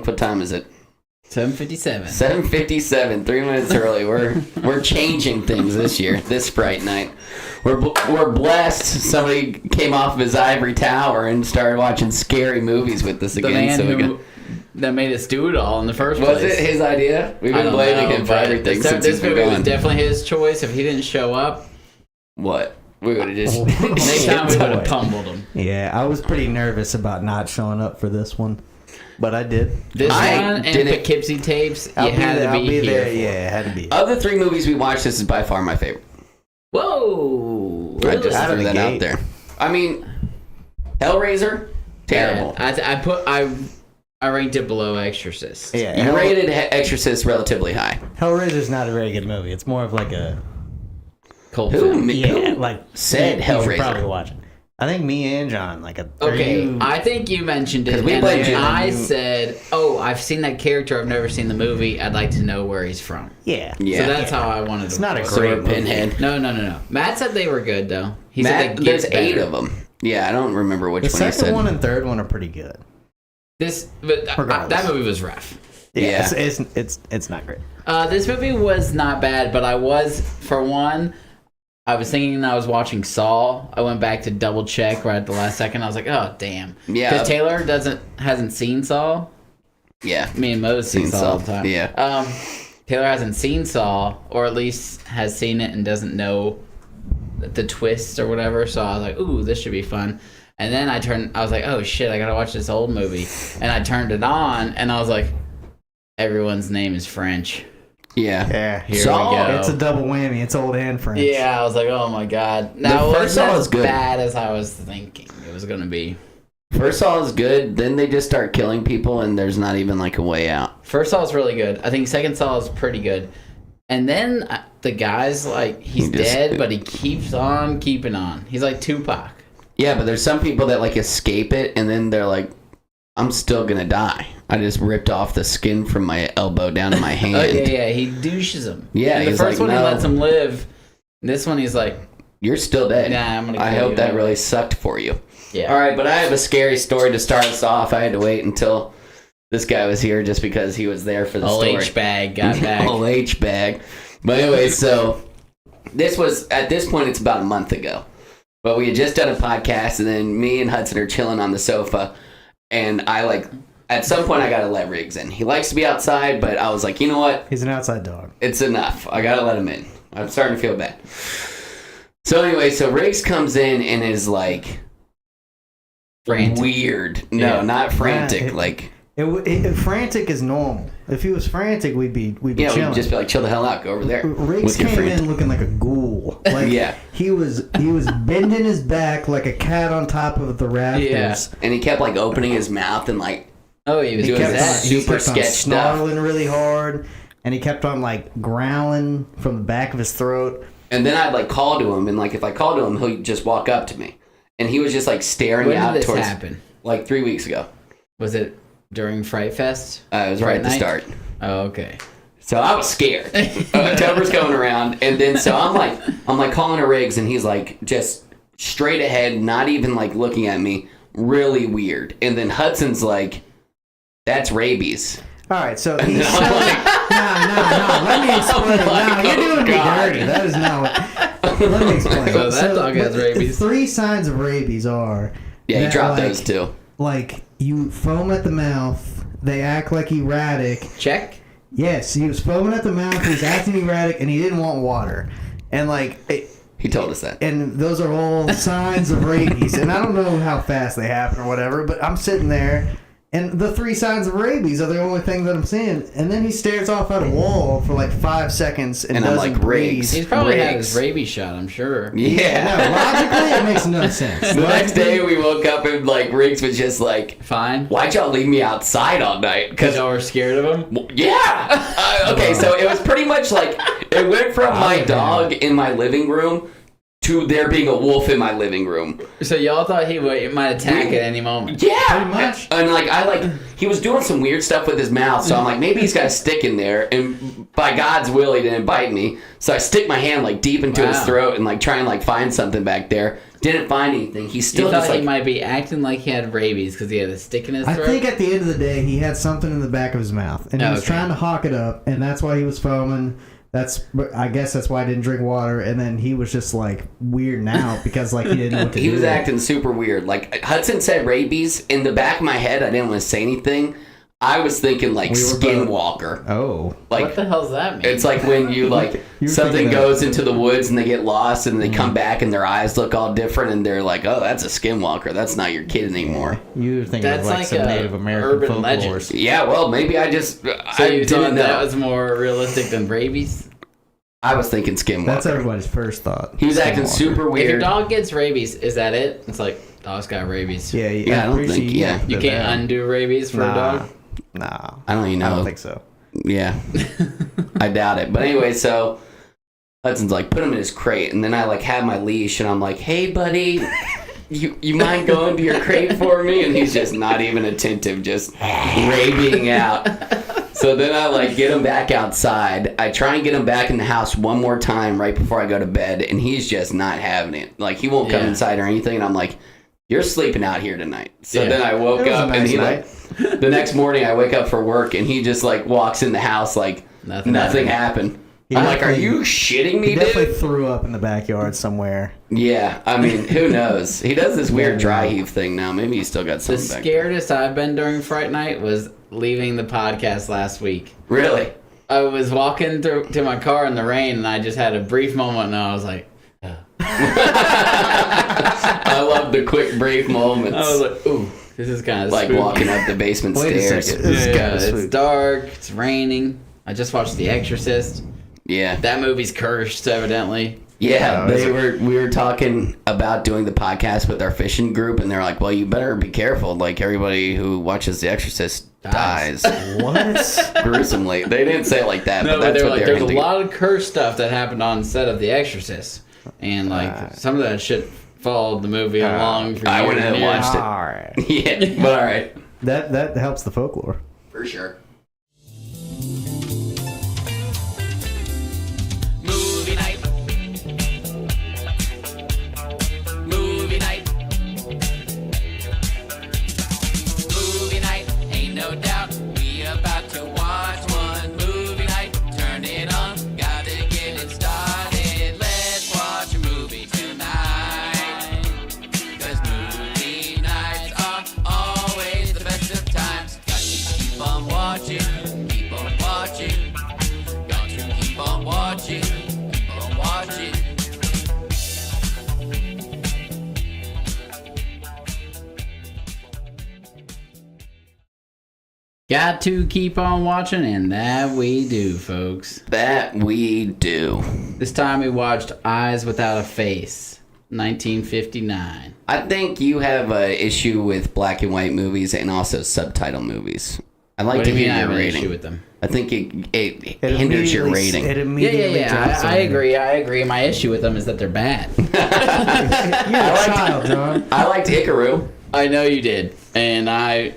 What time is it? 7:57. 7:57. 3 minutes early. We're changing things this year. This Fright Night. We're blessed. Somebody came off of his ivory tower and started watching scary movies with us again. The man that made us do it all in the first place. place. Was it his idea? We've been blaming him for everything since this movie was definitely his choice. If he didn't show up, what? We would have just... next time we would have pummeled him. Yeah, I was pretty nervous about not showing up for this one. But I did. This one and Poughkeepsie tapes, you had to be here. Yeah, it had to be. Of the 3 movies we watched, this is by far my favorite. Whoa! I just threw that out there. I mean, Hellraiser, terrible. I ranked it below Exorcist. Yeah, you rated Exorcist relatively high. Hellraiser's not a very good movie. It's more of like a cult film. Yeah, like said Hellraiser. You should probably watch it. I think me and John I think you mentioned it, and I said, "Oh, I've seen that character. I've never seen the movie. I'd like to know where he's from." Yeah. So that's how I wanted to. It's not a great Pinhead. No. Matt said they were good though. He said there's better. 8 of them. Yeah, I don't remember which one he said. The second one and third one are pretty good. That movie was rough. Yeah. It's not great. This movie was not bad, but I was thinking I was watching Saw. I went back to double check right at the last second. I was like, oh, damn. Yeah. Because Taylor hasn't seen Saw. Yeah. Me and Mo's seen Saw all the time. Yeah. Taylor hasn't seen Saw, or at least has seen it and doesn't know the twist or whatever. So I was like, ooh, this should be fun. And then I was like, oh, shit, I got to watch this old movie. And I turned it on, and I was like, everyone's name is French. Yeah. Here we go. It's a double whammy. It's old and French. Yeah, I was like, oh my god. Now, the first Saw was good. Bad as I was thinking it was going to be. First Saw is good. Then they just start killing people, and there's not even like a way out. First Saw is really good. I think second Saw is pretty good. And then the guy's like, he's dead, but he keeps on keeping on. He's like Tupac. Yeah, but there's some people that like escape it, and then they're like, I'm still gonna die. I just ripped off the skin from my elbow down to my hand. Oh, yeah, he douches him. Yeah, the first one he lets him live. This one he's like, you're still dead. Nah, I'm gonna kill I hope you. that really sucked for you. Yeah. All right, but I have a scary story to start us off. I had to wait until this guy was here just because he was there for the story. H-bag got back. H-bag. But anyway, so this was, at this point, it's about a month ago. But we had just done a podcast, and then me and Hudson are chilling on the sofa, and at some point, I gotta let Riggs in. He likes to be outside, but I was like, you know what? He's an outside dog. It's enough. I gotta let him in. I'm starting to feel bad. So anyway, Riggs comes in and is like frantic. Weird. No, not frantic. Frantic is normal. If he was frantic, we'd be chilling. We'd just be like, chill the hell out, go over there. Riggs came in looking like a ghoul. Like, yeah. He was bending his back like a cat on top of the rafters. Yeah. And he kept like opening his mouth and like, he was doing that. Super sketch stuff. Snarling really hard, and he kept on like growling from the back of his throat. And then I'd like call to him, and like if I called to him, he'll just walk up to me, and he was just like staring out towards. When did this happen? Like 3 weeks ago. Was it during Fright Fest? It was right at the start. Oh, okay. So I was scared. October's going around, and then so I'm like calling to Riggs, and he's like just straight ahead, not even like looking at me, really weird. And then Hudson's like, "That's rabies." All right, so he said, no. Let me explain. No, you're doing me dirty. That is not what. Let me explain. So that dog has rabies. 3 signs of rabies are. Yeah, he dropped those too. Like, you foam at the mouth, they act like erratic. Check? Yes, he was foaming at the mouth, he was acting erratic, and he didn't want water. And, like... He told us that. And those are all signs of rabies. And I don't know how fast they happen or whatever, but I'm sitting there, and the 3 signs of rabies are the only thing that I'm seeing. And then he stares off at a wall for like 5 seconds and doesn't I'm like, breathe. Riggs. He's probably had his rabies shot, I'm sure. Yeah. No, logically, it makes no sense. The next day we woke up and like Riggs was just like, fine. Why'd y'all leave me outside all night? Because y'all were scared of him? Yeah. Okay, so it was pretty much like, it went from my dog in my living room to there being a wolf in my living room. So y'all thought he might attack at any moment? Pretty Yeah. much. And he was doing some weird stuff with his mouth, so I'm like, maybe he's got a stick in there, and by God's will, he didn't bite me. So I stick my hand like deep into his throat and like try and like find something back there. Didn't find anything. He's He still thought just like he might be acting like he had rabies because he had a stick in his throat. I think at the end of the day, he had something in the back of his mouth, and he was trying to hawk it up, and that's why he was foaming. I guess that's why I didn't drink water, and then he was just like weirding out because like he didn't know what to do. He was acting super weird. Like Hudson said rabies. In the back of my head, I didn't want to say anything. I was thinking like skinwalker. Oh. Like, what the hell's that mean? It's like when you like something goes into the woods and they get lost and they come back and their eyes look all different and they're like, oh, that's a skinwalker. That's not your kid anymore. You were thinking That's of like some like Native a American urban folklore. legend. Yeah, well, maybe I just So I you didn't thought know. that was more realistic than rabies? I was thinking skinwalker. That's everybody's first thought. He was acting Skinwalker. super If your weird. dog gets rabies, is that it? It's like, dog's got rabies. Yeah, Yeah, I don't pretty think- sure yeah. You can't undo rabies for a dog? Nah. I don't even know. I don't think so. Yeah, I doubt it. But anyway, so Hudson's like, put him in his crate, and then I like have my leash, and I'm like, hey, buddy, you mind going to your crate for me? And he's just not even attentive, just raving out. So then I like get him back outside. I try and get him back in the house one more time right before I go to bed, and he's just not having it. Like he won't come inside or anything, and I'm like, you're sleeping out here tonight. So then I woke up, and he like. The next morning, I wake up for work, and he just like walks in the house like nothing happened. I'm like, are you shitting me, He definitely dude? threw up in the backyard somewhere. Yeah, I mean, who knows? He does this weird dry heave thing now. Maybe he's still got The something back. scaredest I've been during Fright Night was leaving the podcast last week. Really? I was walking to my car in the rain, and I just had a brief moment, and I was like, I love the quick, brief moments. I was like, ooh, this is kind of like spooky. walking up the basement Wait a stairs. second. This is Yeah, kinda it's spooky. dark, it's raining. I just watched The Exorcist. Yeah. That movie's cursed, evidently. Yeah, Oh, is we were talking about doing the podcast with our fishing group, and they're like, well, you better be careful. Like, everybody who watches The Exorcist dies. What? Gruesomely. They didn't say it like that, No, but but that's they were what like, they're there's a hinting. lot of cursed stuff that happened on set of The Exorcist. And, like, some of that shit followed the movie along for I years wouldn't and have years. watched it. All right. Yeah, but all right. That helps the folklore. For sure. Movie night. Movie night. Movie night. Ain't no doubt we about to watch one. Movie night. Turn it on. Gotta get it started. Let's watch a movie tonight. 'Cause movie nights are always the best of times. Got to keep on watching. Keep on watching. Got to keep on watching. Keep on watching. Got to keep on watching, and that we do, folks. That we do. This time we watched Eyes Without a Face, 1959. I think you have an issue with black and white movies and also subtitle movies. I'd like What to do you mean hear I your have an rating. issue with them? I think it hinders your rating. It Yeah, immediately drops I on you. agree. I agree. My issue with them is that they're bad. You're a child, John. I liked Ikaru. I know you did, and I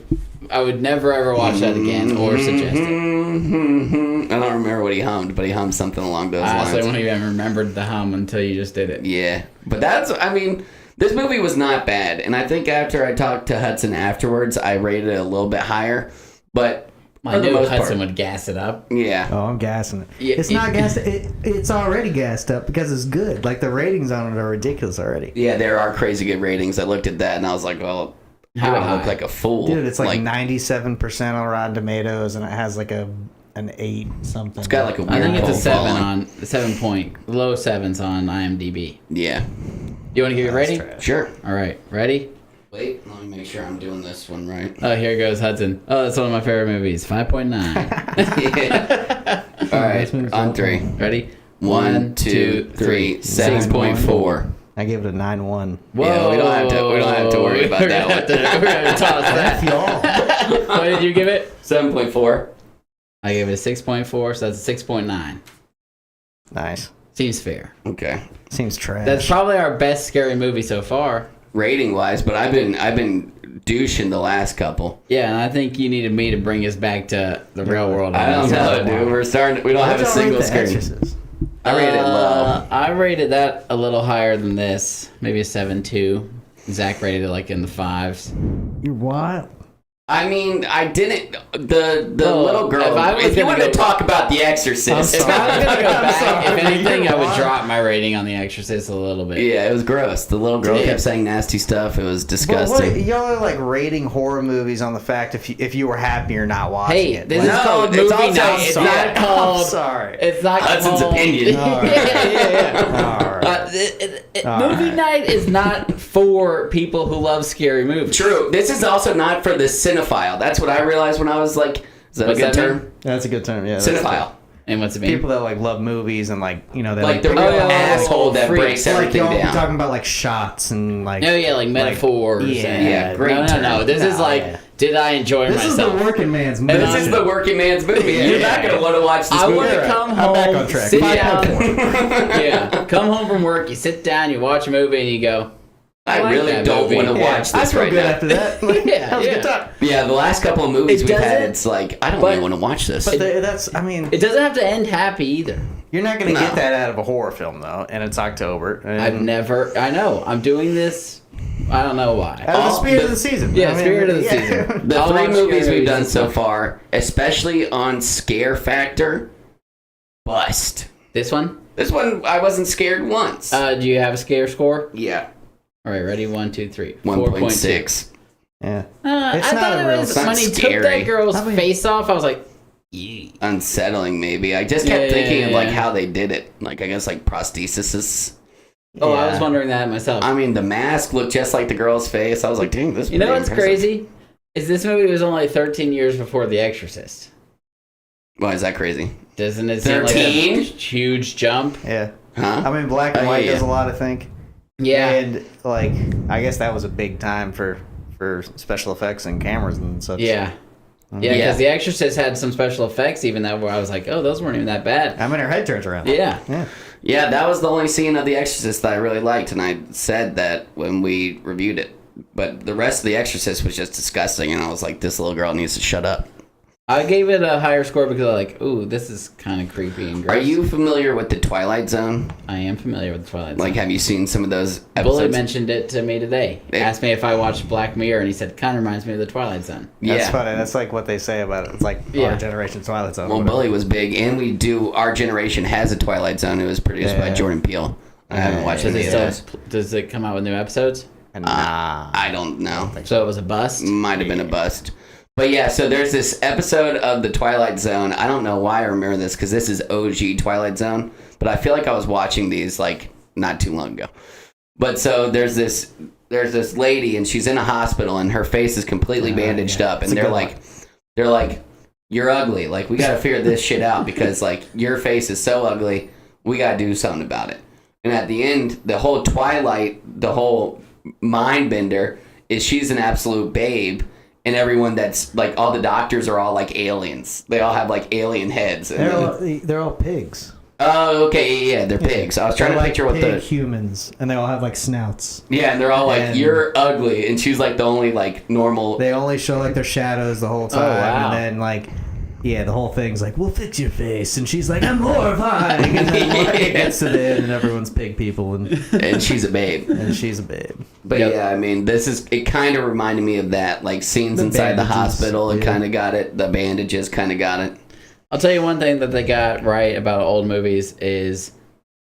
would never ever watch that again or suggest it. I don't remember what he hummed, but he hummed something along those I honestly lines. won't even remembered the hum until you just did it. Yeah, but I mean, this movie was not bad, and I think after I talked to Hudson afterwards, I rated it a little bit higher, but I for the knew most Hudson part, would gas it up. yeah. Oh, I'm gassing it. Yeah, It's not gassed. It's already gassed up because it's good. Like the ratings on it are ridiculous already. Yeah, there are crazy good ratings. I looked at that and I was like, well, How I look high? like a fool. Dude, it's like 97% on Rotten Tomatoes, and it has like an 8 something. It's got like a weird I think it's a cult 7 following. on 7 point low 7s on IMDb. Yeah, You want to give it a rating? trash. sure. All right, ready? Wait, let me make sure I'm doing this one right. Oh, here goes Hudson. Oh, that's one of my favorite movies. 5.9. Yeah. All right, on 3. Ready? 1, 2, 3, 7.4. I gave it a 9.1. Whoa. Yeah, we don't have to worry about that one. We're gonna toss that. Y'all. What did you give it? 7.4. I gave it a 6.4, so that's a 6.9. Nice. Seems fair. Okay. Seems trash. That's probably our best scary movie so far. Rating wise, but I've been douching the last couple. Yeah, and I think you needed me to bring us back to the real world. I don't know, dude. We're starting. We don't have a What'd y'all single rate The screen. Exorcist? I rated it low. I rated that a little higher than this, maybe a 7.2. Zach rated it like in the 5s. You're wild. I mean, I didn't. The Well, little girl. if I was If you gonna want to go- talk about The Exorcist, If I was gonna go I'm back, sorry. if anything, I would You're drop my rating on The Exorcist a little bit. yeah, it was gross. The little girl Yeah. kept saying nasty stuff. It was But disgusting. what, y'all are like rating horror movies on the fact if you were happy or not watching Hey, it. this Like, is No, called it's movie also- night. It's I'm not sorry. called. I'm sorry. It's not Hudson's called. opinion. All right. yeah. All right. Movie night is not for people who love scary movies. True. This is also not for the cinephile. That's what I realized when I was like, is that What's a good that term? mean? That's a good term. Yeah. that's Cinephile. And what's it mean? people that like love movies and like they Like the pick real up on, asshole that freaks. breaks like everything y'all be down. talking about like shots and like. Oh yeah, like metaphors. yeah, and, yeah, great No. term. This is No, like, yeah. did I enjoy This is myself? the working man's movie. This is the working man's movie. Yeah, You're yeah, not going to want to watch this I movie. want to Right. come I'm home, back on track. sit 5.4. down. Yeah, come home from work. You sit down, you watch a movie, and you go, I like really that don't movie. want to Yeah, watch I this feel right good now. after that. Yeah, That was a yeah. good time. Yeah, the last couple of movies It we've had, doesn't- it's like, I don't but- really want to watch this. But that's. I mean, it doesn't have to end happy either. you're not going to No. get that out of a horror film though, and it's October. And I've never. I know. I'm doing this. I don't know why. out of the all spirit the- of the season. Yeah, I mean, spirit of the yeah. season. The I'll three watch movies scary we've done movies so and stuff. far, especially on scare factor, bust. This one. This one, I wasn't scared once. Do you have a scare score? yeah, All right, ready? 1, 2, 3. 1.6. Yeah. I It's not thought a it real- was it's not when he took scary. that girl's I mean- face off. I was like, "Yee." Unsettling, maybe. I just kept Yeah, thinking of like yeah. how they did it. Like, I guess like prosthesis. Oh, I Yeah. was wondering that myself. I mean, the mask looked just like the girl's face. I was like, dang, this is You know pretty what's impressive. crazy? Is this movie was only 13 years before The Exorcist. Why is that crazy? Doesn't it seem like a 13? huge jump? Yeah. Huh? I mean, black and Oh, white yeah. does a lot, I think. Yeah. And like, I guess that was a big time for special effects and cameras and such. Yeah. Yeah, Yeah. because The Exorcist had some special effects even that where I was like, oh, those weren't even that bad. I mean, her head turns around. Yeah. Yeah. Yeah, that was the only scene of The Exorcist that I really liked, and I said that when we reviewed it. But the rest of The Exorcist was just disgusting, and I was like, this little girl needs to shut up. I gave it a higher score because I was like, ooh, this is kind of creepy and gross. Are you familiar with the Twilight Zone? I am familiar with Twilight Zone. Like, have you seen some of those Bully episodes? mentioned it to me today. Yeah. Asked me if I watched Black Mirror, and he said, kind of reminds me of the Twilight Zone. That's Yeah. funny. That's like what they say about it. It's like Yeah. our generation Twilight Zone. Well, whatever. Bully was big, and we do. Our generation has a Twilight Zone. It was produced by Yeah. Jordan Peele. I haven't watched Does any it, of still, those. does it come out with new episodes? And nah. I don't know. So it was a bust? Might have been a bust. But yeah, so there's this episode of the Twilight Zone. I don't know why I remember this because this is OG Twilight Zone, but I feel like I was watching these like not too long ago. But so there's this lady and she's in a hospital and her face is completely bandaged up, and It's a good they're like, you're ugly. Like, we got to figure this shit out because like your face is so ugly. We got to do something about it. And at the end, the whole Twilight, the whole mind bender is she's an absolute babe. And everyone that's like, all the doctors are all like aliens. They all have like alien heads. And They're all pigs. oh, okay, yeah, they're pigs. I was trying They're to picture what pig the humans, and they all have like snouts. yeah, and they're all like, And- you're ugly, and she's like the only like normal. They only show like their shadows the whole time, wow. and then like, yeah, the whole thing's like, we'll fix your face, and she's like, I'm horrifying, and then like, it gets to the end, and everyone's pig people, and she's a babe. and she's a babe. But Yep. yeah, I mean, it kind of reminded me of that, like scenes The inside the bandages, hospital. It yeah. kind of got it. The bandages kind of got it. I'll tell you one thing that they got right about old movies is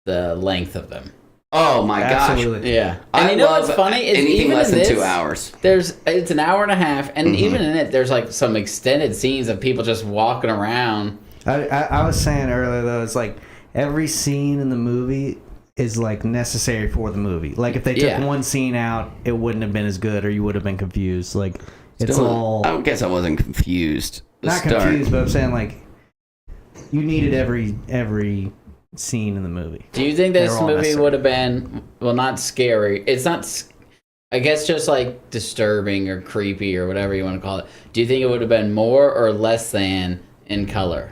the length of them. Oh my gosh. Absolutely. Yeah. And I you know love what's funny? Is anything even less in than this, 2 hours. it's an hour and a half, and even in it, there's like some extended scenes of people just walking around. I was saying earlier though, it's like every scene in the movie is like necessary for the movie. Like if they took Yeah. one scene out, it wouldn't have been as good, or you would have been confused. Like it's Still, all I guess I wasn't confused. The not start. confused, but I'm saying like you needed every scene in the movie. Do you think this They're all movie necessary. would have been, well, not scary? It's not, I guess, just like disturbing or creepy or whatever you want to call it. Do you think it would have been more or less than in color?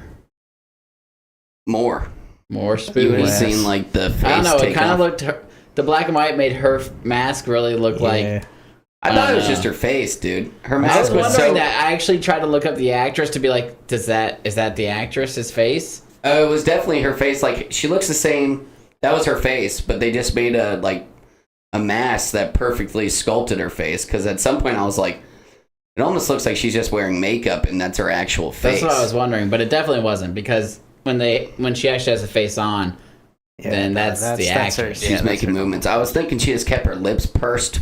More. More spooky? You would have Less. seen like the face. I don't know. It take kind of off. looked. The black and white made her mask really look like. Yeah. I thought it was know. just her face, dude. Her I was mask was wondering so. that. I actually tried to look up the actress to be like, is that the actress's face? It was definitely her face. Like, she looks the same. That was her face, but they just made a mask that perfectly sculpted her face. Because at some point I was like, it almost looks like she's just wearing makeup and that's her actual face. That's what I was wondering, but it definitely wasn't, because when she actually has a face on, then that's the actress. She's making movements. I was thinking she just kept her lips pursed,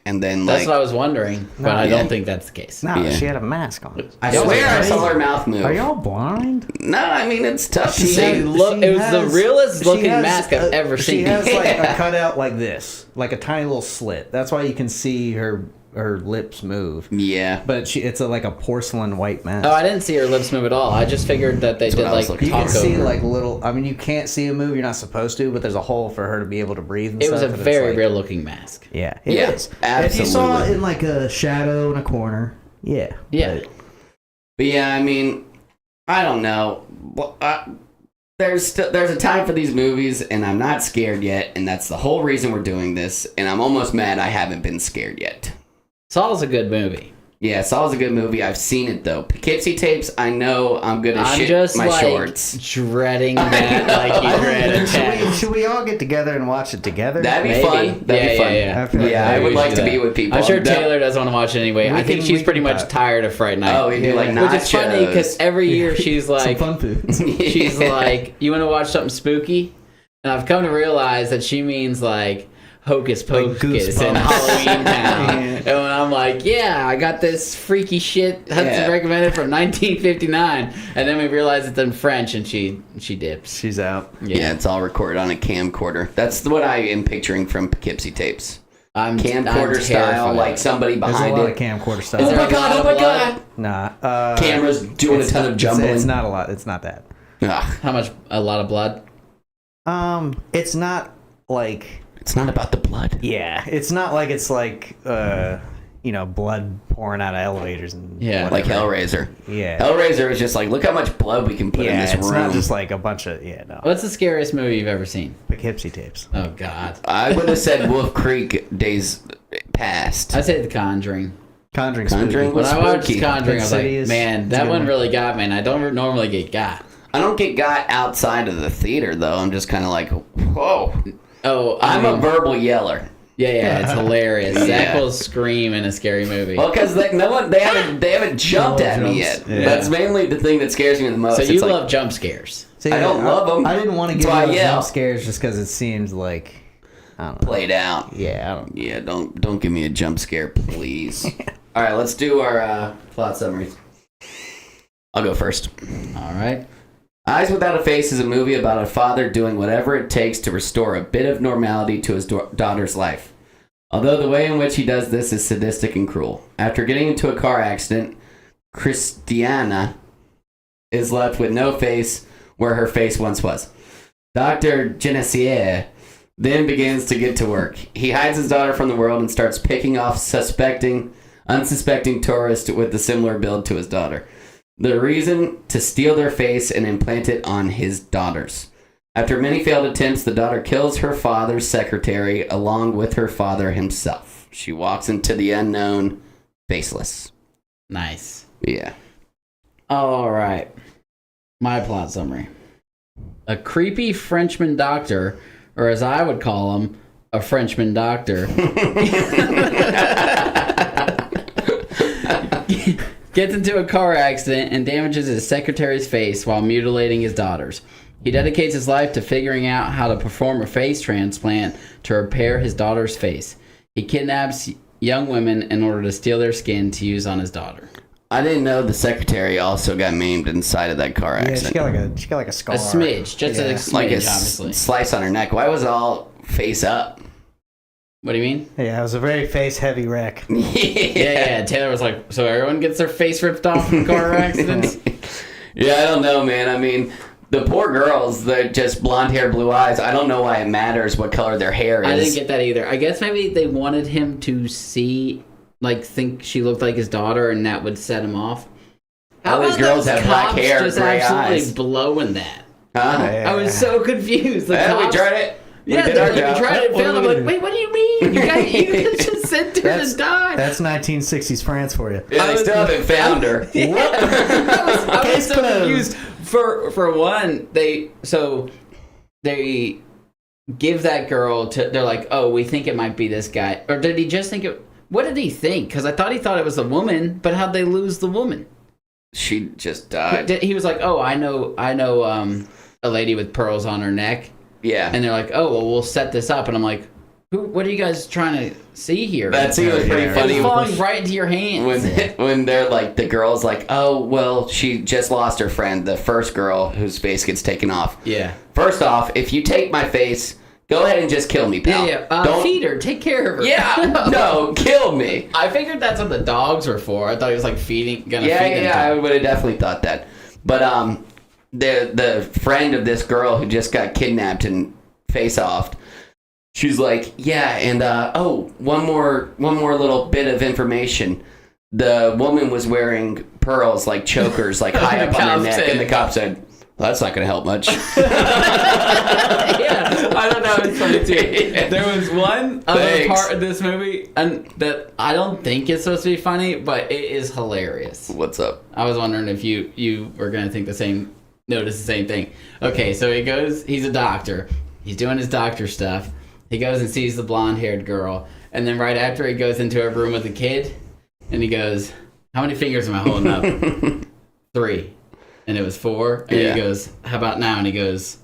and then that's what I was wondering, but I don't think that's the case. No, she had a mask on. I swear I saw her mouth move. Are y'all blind? No, I mean, it's tough to see. It was the realest looking mask I've ever seen. She has like a cutout like this, like a tiny little slit. That's why you can see her lips move. Yeah, but it's like a porcelain white mask. Oh, I didn't see her lips move at all. I just figured that they did like you can see like little. I mean, you can't see a move. You're not supposed to, but there's a hole for her to be able to breathe. And it was stuff, a very real looking mask. Yeah, it is. Absolutely. If you saw it in like a shadow in a corner, yeah. But yeah, I mean, I don't know. There's a time for these movies, and I'm not scared yet, and that's the whole reason we're doing this. And I'm almost mad I haven't been scared yet. Saw's a good movie. Yeah, Saw's a good movie. I've seen it though. Poughkeepsie Tapes. I know I'm gonna shit my shorts. Dreading that like you dread should we all get together and watch it together? That'd be fun. That'd be fun. Yeah, I would like to be with people. I'm sure Taylor doesn't want to watch it anyway. I think she's pretty much tired of Fright Night. Oh, we do like nachos. Which is funny because every year she's like, some fun food. She's like, you want to watch something spooky? And I've come to realize that she means like Hocus Pocus and Halloween Town. And when I'm like, yeah, I got this freaky shit Hudson recommended from 1959, and then we realize it's in French, and she dips. She's out. Yeah, it's all recorded on a camcorder. That's what I am picturing from Poughkeepsie Tapes. Camcorder style, like somebody behind There's a lot it. Of camcorder style. Oh my god! Oh my god! Nah. Cameras doing a ton of jumbling. It's not a lot. It's not that. Ugh. How much? A lot of blood? It's not like. It's not about the blood. Yeah, it's not like it's like blood pouring out of elevators and like Hellraiser. Yeah, Hellraiser is just like, look how much blood we can put in this room. It's not just like a bunch of no. What's the scariest movie you've ever seen? Poughkeepsie Tapes. Oh God. I would have said Wolf Creek days past. I'd say The Conjuring. Conjuring when I watched Conjuring, I was like, man, that one one. Really got me, and I don't normally get got. I don't get got outside of the theater though. I'm just kind of like, whoa. Oh, I'm a verbal yeller. Yeah, it's hilarious. Zach will scream in a scary movie. Well, because they haven't jumped at me yet. Yeah. That's mainly the thing that scares me the most. So you love jump scares. See, I don't love them. I didn't want to give you jump scares just because it seems like I don't know. Played out. Yeah, don't give me a jump scare, please. All right, let's do our plot summaries. I'll go first. All right. Eyes Without a Face is a movie about a father doing whatever it takes to restore a bit of normality to his daughter's life. Although the way in which he does this is sadistic and cruel. After getting into a car accident, Christiana is left with no face where her face once was. Dr. Genesier then begins to get to work. He hides his daughter from the world and starts picking off unsuspecting tourists with a similar build to his daughter. The reason to steal their face and implant it on his daughters. After many failed attempts, the daughter kills her father's secretary along with her father himself. She walks into the unknown, faceless. Nice. Yeah. All right. My plot summary. A creepy Frenchman doctor, or as I would call him, a Frenchman doctor, gets into a car accident and damages his secretary's face while mutilating his daughters. He dedicates his life to figuring out how to perform a face transplant to repair his daughter's face. He kidnaps young women in order to steal their skin to use on his daughter. I didn't know the secretary also got maimed inside of that car accident. Yeah, she got like a scar. A smidge, just a smidge, like obviously. Slice on her neck. Why was it all face up? What do you mean? Yeah, it was a very face-heavy wreck. Yeah. Taylor was like, so everyone gets their face ripped off in car accidents? Yeah, I don't know, man. I mean, the poor girls, they're just blonde hair, blue eyes. I don't know why it matters what color their hair is. I didn't get that either. I guess maybe they wanted him to think she looked like his daughter, and that would set him off. All these girls have black hair, just gray absolutely eyes. Blowing that. Huh? I was so confused. We tried it. Yeah, we tried it. Failed. I'm like, wait, what do you mean? You guys just sent her to die. That's 1960s France for you. Yeah, they still haven't found her. I was so confused. For one, they give that girl to. They're like, oh, we think it might be this guy, or did he just think it? What did he think? Because I thought he thought it was the woman, but how'd they lose the woman? She just died. He was like, oh, I know, a lady with pearls on her neck. Yeah. And they're like, oh, well, we'll set this up. And I'm like, what are you guys trying to see here? That scene was pretty funny. It's falling right into your hands. When they're like, the girl's like, oh, well, she just lost her friend, the first girl whose face gets taken off. Yeah. First off, if you take my face, go ahead and just kill me, pal. Yeah. Don't Feed her. Take care of her. Yeah. No, kill me. I figured that's what the dogs were for. I thought he was like feed them. Yeah, I would have definitely thought that. But the friend of this girl who just got kidnapped and face-offed, she's like, yeah, and one more little bit of information. The woman was wearing pearls like chokers, like high up on her neck, and the cop said, well, that's not going to help much. Yeah, I thought that was funny too. Yeah. There was one other part of this movie and that I don't think it's supposed to be funny, but it is hilarious. What's up? I was wondering if you were going to notice the same thing. Okay, so he's a doctor. He's doing his doctor stuff. He goes and sees the blonde-haired girl, and then right after he goes into a room with a kid, and he goes, how many fingers am I holding up? 3. And it was 4. And he goes, how about now? And he goes,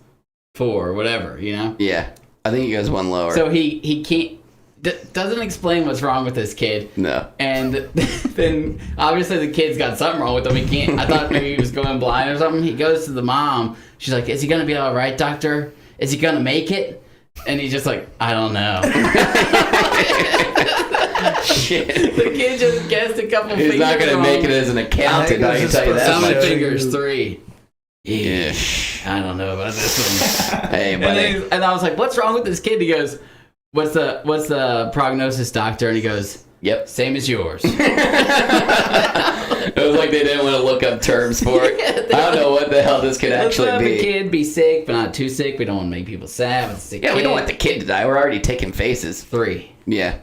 4 or whatever, you know? Yeah. I think he goes one lower. So he can't, doesn't explain what's wrong with this kid. No. And then obviously the kid's got something wrong with him. He can't, I thought maybe he was going blind or something. He goes to the mom. She's like, is he going to be all right, doctor? Is he going to make it? And he's just like, I don't know. Shit. The kid just guessed a couple fingers. He's not going to make it as an accountant, I can tell you that Some much. fingers 3. Yeah. I don't know about this one. Hey, buddy. And I was like, what's wrong with this kid? He goes, what's the prognosis, doctor? And he goes, yep, same as yours. It was like they didn't want to look up terms for it. I don't know what the hell this could actually Let's have be. the kid be sick, but not too sick. We don't want to make people sad with a sick kid. We don't want the kid to die. We're already taking faces. 3. Yeah.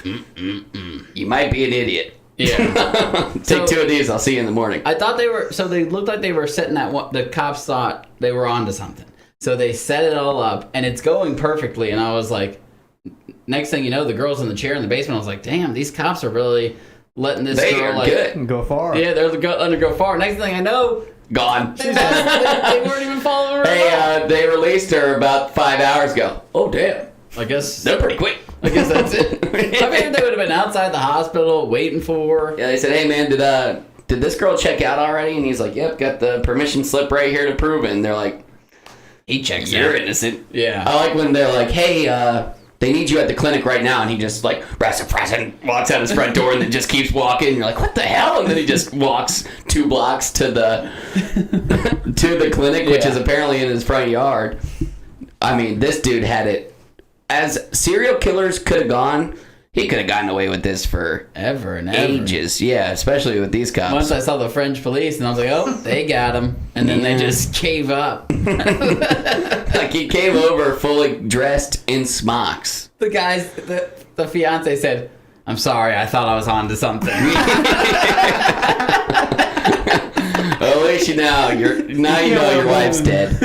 You might be an idiot. Yeah. Take 2 of these. I'll see you in the morning. I thought they looked like they were setting that one. The cops thought they were onto something. So they set it all up, and it's going perfectly. And I was like, next thing you know, the girl's in the chair in the basement. I was like, damn, these cops are really letting this girl like good. Go far. Yeah, they're letting her go far. Next thing I know, Gone. they weren't even following her. Hey, they released her about 5 hours ago. Oh, damn. I guess They're pretty quick. I guess that's it. I figured they would have been outside the hospital waiting for her. Yeah, they said, hey, man, did this girl check out already? And he's like, yep, got the permission slip right here to prove it. And they're like, He checks you're out. innocent. Yeah. I like when they're like, hey, they need you at the clinic right now. And he just like, and walks out his front door and then just keeps walking. And you're like, what the hell? And then he just walks 2 blocks to the clinic, which is apparently in his front yard. I mean, this dude had it. As serial killers could have gone, he could have gotten away with this for Ever and ever. ages. Yeah, especially with these cops. Once I saw the French police, and I was like, oh, they got him. And then they just gave up. Like he came over fully dressed in smocks. The guys, the fiance said, I'm sorry, I thought I was on to something. At least you know your wife's dead.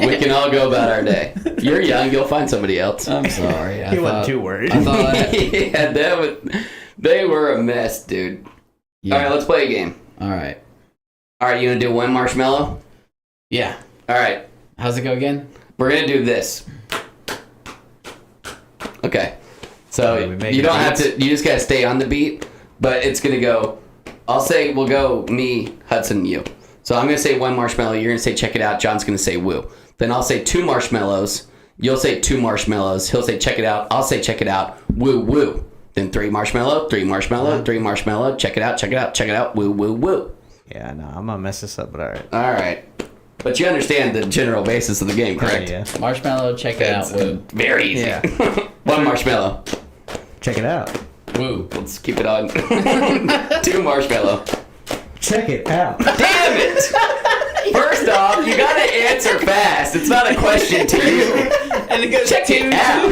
We can all go about our day. You're young, you'll find somebody else. I'm sorry. He wasn't too worried. I thought, Yeah, they were a mess, dude. yeah. All right, let's play a game. All right. All right, you gonna do 1 marshmallow? Yeah. All right, How's it go again? we're gonna do this. Okay. So Okay, we make you it don't have beats. to. You just gotta stay on the beat. But it's gonna go. We'll go me, Hudson, you. So I'm gonna say 1 marshmallow. You're gonna say check it out. John's gonna say woo. Then I'll say 2 marshmallows. You'll say 2 marshmallows. He'll say check it out. I'll say check it out. Woo woo. Then 3 marshmallow. 3 marshmallow. 3 marshmallow. Check it out. Check it out. Check it out. Woo woo woo. Yeah, no, I'm gonna mess this up, but alright. All right. But you understand the general basis of the game, correct? Yeah. Marshmallow, check it out. Woo. Very easy. Yeah. 1 marshmallow. Check it out. Woo. Let's keep it on. 2 marshmallow. Check it out. Damn it! First off, you gotta answer fast. It's not a question to you. And it goes, Check it out.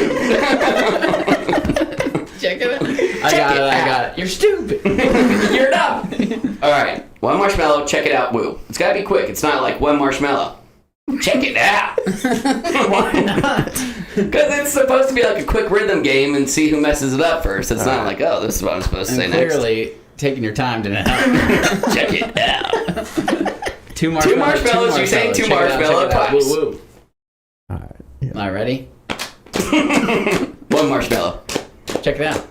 Check it out. I got it. You're stupid. You're dumb. All right, One marshmallow, check it out, woo. It's got to be quick. It's not like one marshmallow. Check it out. Why not? Because it's supposed to be like a quick rhythm game and see who messes it up first. It's not like, oh, this is what I'm supposed to say next. Clearly, taking your time to know. Check it out. Two marshmallows. You say two Check it out, marshmallow check it out. twice. Woo woo. All right. Yeah. All right, ready? One marshmallow. Check it out.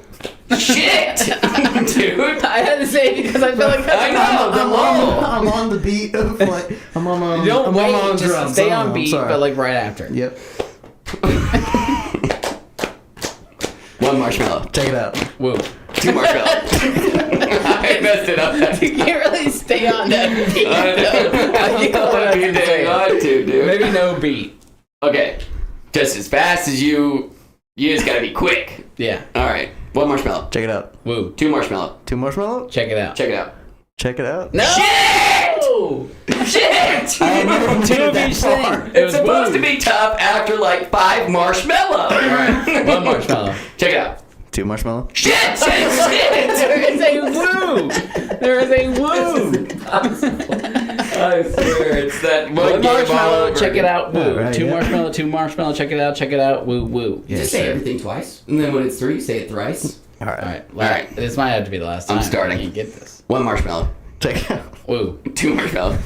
Shit! Dude. I had to say it because I feel like I know. I'm on the beat of like I'm on my Don't I'm wait, on just drums. stay I'm on beat, sorry. but like right after. Yep. One marshmallow. Check it out. Woo. Two marshmallow. I messed it up. You can't really stay on that beat. I know what you're doing on to, dude. Maybe no beat. Okay. Just as fast as you just gotta be quick. Yeah. Alright. One marshmallow. Check it out. Woo. Two marshmallow. 2 marshmallow. Check it out. Check it out. Check it out. No! Shit! I never Two made of that each far. thing. It's supposed to be tough after like 5 marshmallows. Alright. One marshmallow. Check it out. 2 marshmallow. Shit! Shit! There is a woo! There is a woo! I swear, it's that One game all marshmallow, over. check it out, woo. Alright, Two yeah. marshmallow, check it out, woo, woo. You just say everything twice, and then when it's 3, you say it thrice. All right. Alright, Alright. this might have to be the last time. I'm starting. I can't get this. One marshmallow. Check it out. Woo. 2 marshmallow.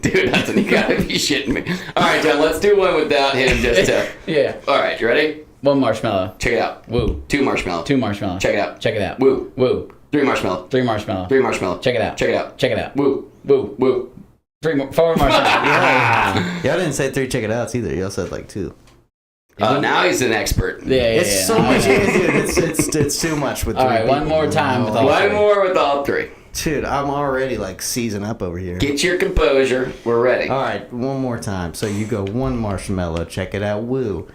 Dude, Hudson, you gotta be shitting me. Alright, John, let's do one without him just to... Yeah. Alright, you ready? One marshmallow. Check it out. Woo. 2 marshmallow. Two marshmallow. Check it out. Check it out. Woo. Woo. 3 marshmallow. Three marshmallow. 3 marshmallow. Check it out. Check it out. Check it out. Woo. Woo. Woo. Four marshmallow. Y'all didn't say 3 check it outs either. Y'all said like 2. Now he's an expert. Yeah. It's so much. Dude, it's too much with 3 All right, one people. more time with all One three. more with all 3. Dude, I'm already like seasoned up over here. Get your composure. We're ready. All right, one more time. So you go 1 marshmallow, check it out, woo.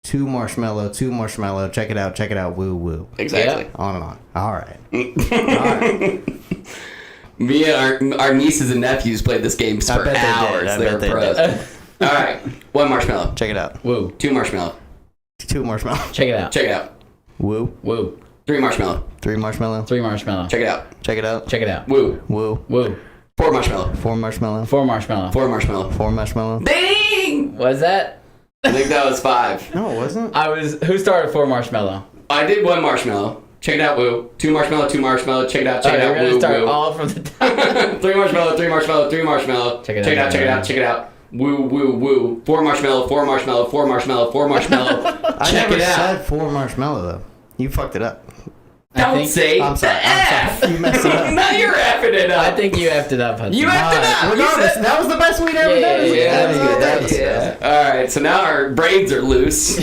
2 marshmallow, check it out, woo, woo. Exactly. On and on. All right. All right. Me and our nieces and nephews played this game for bet they did. hours. I They bet were they pros. All right. 1 marshmallow. Check it out. Woo. 2 marshmallow. 2 marshmallow. Check it out. Check it out. Woo. Woo. 3 marshmallow. 3 marshmallow. Three marshmallow. Check it out. Check it out. Check it out. Woo. Woo. Woo. 4 marshmallow. 4 marshmallow. Four marshmallow. 4 marshmallow. 4 marshmallow. Ding! Was that? I think that was 5. No, it wasn't. Who started 4 marshmallow? I did 1 marshmallow. Check it out, woo. 2 marshmallow, 2 marshmallow. Check it out, check it We're out, gonna woo, start woo. all from the top. 3 marshmallow, 3 marshmallow, 3 marshmallow. Check it check it out, out, check it out, check it out. Woo, woo, woo. 4 marshmallow, 4 marshmallow, 4 marshmallow, 4 marshmallow. I Check never it out. said 4 marshmallow though. You fucked it up. Don't say I'm sorry. the F. I'm sorry. You messed it up. Now you're effing it up. I think you effed it up, Hudson. You effed it up. You Regardless, said- that was the best we'd ever Yeah, done. yeah, that's good. That's Yeah. All right, so now our brains are loose.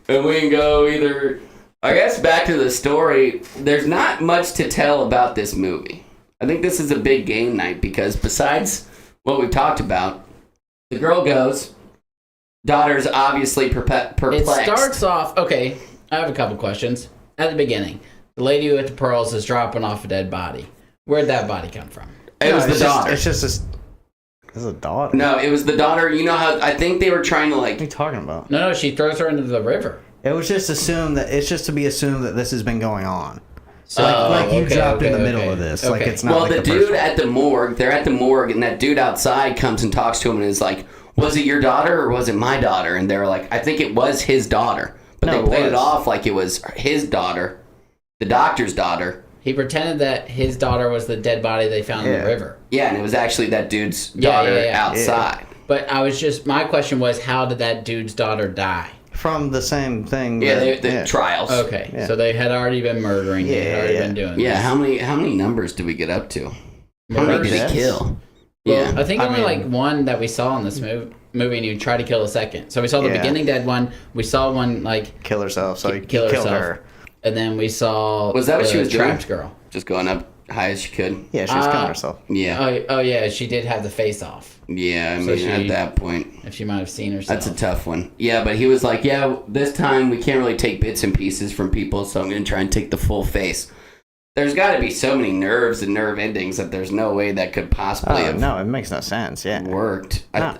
And we can go either, I guess, back to the story. There's not much to tell about this movie. I think this is a big game night because besides what we've talked about, the girl goes, daughter's obviously perplexed. It starts off. Okay, I have a couple questions. At the beginning, the lady with the pearls is dropping off a dead body. Where'd that body come from? It was the daughter. It's just this. It's a daughter. No, it was the daughter. You know how I think they were trying to What are you like. talking about? No, she throws her into the river. It was just assumed that it's just to be assumed that this has been going on. So Like you dropped in the middle of this. Like Okay. it's not Well, like the the dude first at the morgue, they're at the morgue, and that dude outside comes and talks to him and is like, "Was it your daughter or was it my daughter?" And they're like, "I think it was his daughter," but No, they it played it was. off like it was his daughter, the doctor's daughter. He pretended that his daughter was the dead body they found in Yeah. the river. Yeah, and it was actually that dude's Yeah, daughter yeah, yeah. outside. But my question was, how did that dude's daughter die? from the same thing. Yeah, that- the trials. Okay, Yeah. so they had already been murdering. They had already Yeah, been doing. Yeah, this. how many numbers did we get up to? How many Murders? did he Deaths? kill? Well, Yeah, I think I only mean- like one that we saw in this movie, and you tried to kill the second. So we saw the Yeah. beginning dead one. We saw one like kill herself. So he kill killed herself. her. And then we saw Was that what the she was doing? trapped girl. just going up high as she could. Yeah, she was killing herself. Yeah, Oh yeah, she did have the face off. yeah. I So mean, she- at that point. If she might have seen herself. That's a tough one. Yeah, but he was like, yeah, this time we can't really take bits and pieces from people, so I'm going to try and take the full face. There's got to be so many nerves and nerve endings that there's no way that could possibly Oh, have no, it makes no sense. Yeah. worked. No.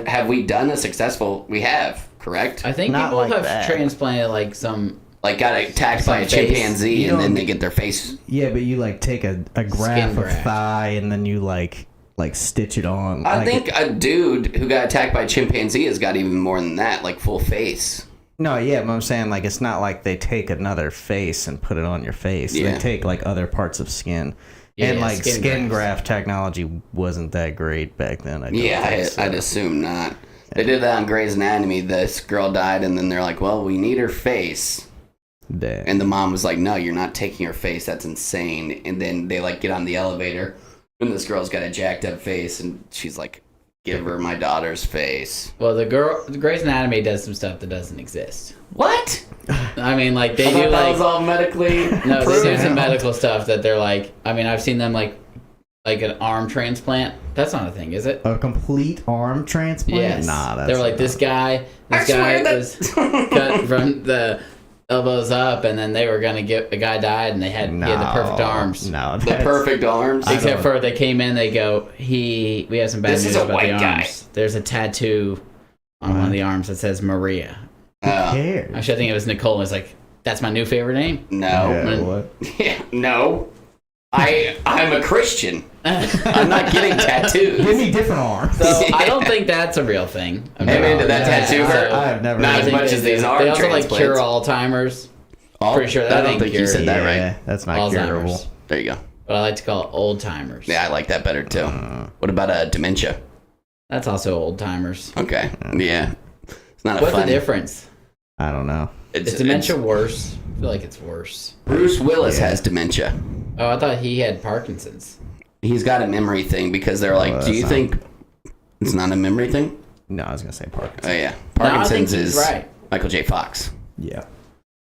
Have we done a successful? We have, correct? I think Not people like have that. transplanted like some like got attacked by a Some face. chimpanzee, You and then don't- they get their face. Yeah, but you like take a graph of graft. thigh and then you like stitch it on. I Like, think a dude who got attacked by a chimpanzee has got even more than that, like full face. No, yeah, but I'm saying like it's not like they take another face and put it on your face. Yeah. They take like other parts of skin. Yeah, And yeah, like skin skin grafts. graft technology wasn't that great back then. I don't Yeah, think so. I'd assume not. They did that on Grey's Anatomy. This girl died, and then they're like, well, we need her face. Damn. And the mom was like, no, you're not taking her face. That's insane. And then they like get on the elevator, and this girl's got a jacked up face, and she's like, give her my daughter's face. Well, the Grey's Anatomy does some stuff that doesn't exist. What? I mean, like, I they thought do, that like... was all medically No, they do proven. some medical stuff that they're like... I mean, I've seen them, like an arm transplant. That's not a thing, is it? A complete arm transplant? Yes. Nah, that's they were like, not- this guy swear was cut from the elbows up, and then they were going to get... The guy died, and he had the perfect arms. No, The that's- perfect arms. Except for they came in, they go, we have some bad This news is a about the white guy. arms. There's a tattoo on one of the arms that says Maria. Who cares? Actually, I think it was Nicole. It's like, that's my new favorite name. No. Yeah, what? Yeah, no. I'm a Christian. I'm not getting tattoos. Give me different arms. So I don't think that's a real thing. Hey, man, did that tattoo hurt? I've never Not heard as of much They as these do. arm They also like transplants. cure Alzheimer's, Pretty sure that I don't ain't think you said cured. that Yeah, right. that's not Alzheimer's. curable. There you go. but I like to call it old timers. Yeah, I like that better too. What about dementia? That's also old timers. Okay. Yeah. It's not a What's fun. the difference? I don't know. Is dementia worse? I feel like it's worse. Bruce Willis Yeah. has dementia. Oh, I thought he had Parkinson's. He's got a memory thing because they're like, Well, do you that's think it's not a memory thing? No, I was gonna say Parkinson's. Oh yeah, No, I think Parkinson's he's is right. Michael J. Fox. Yeah.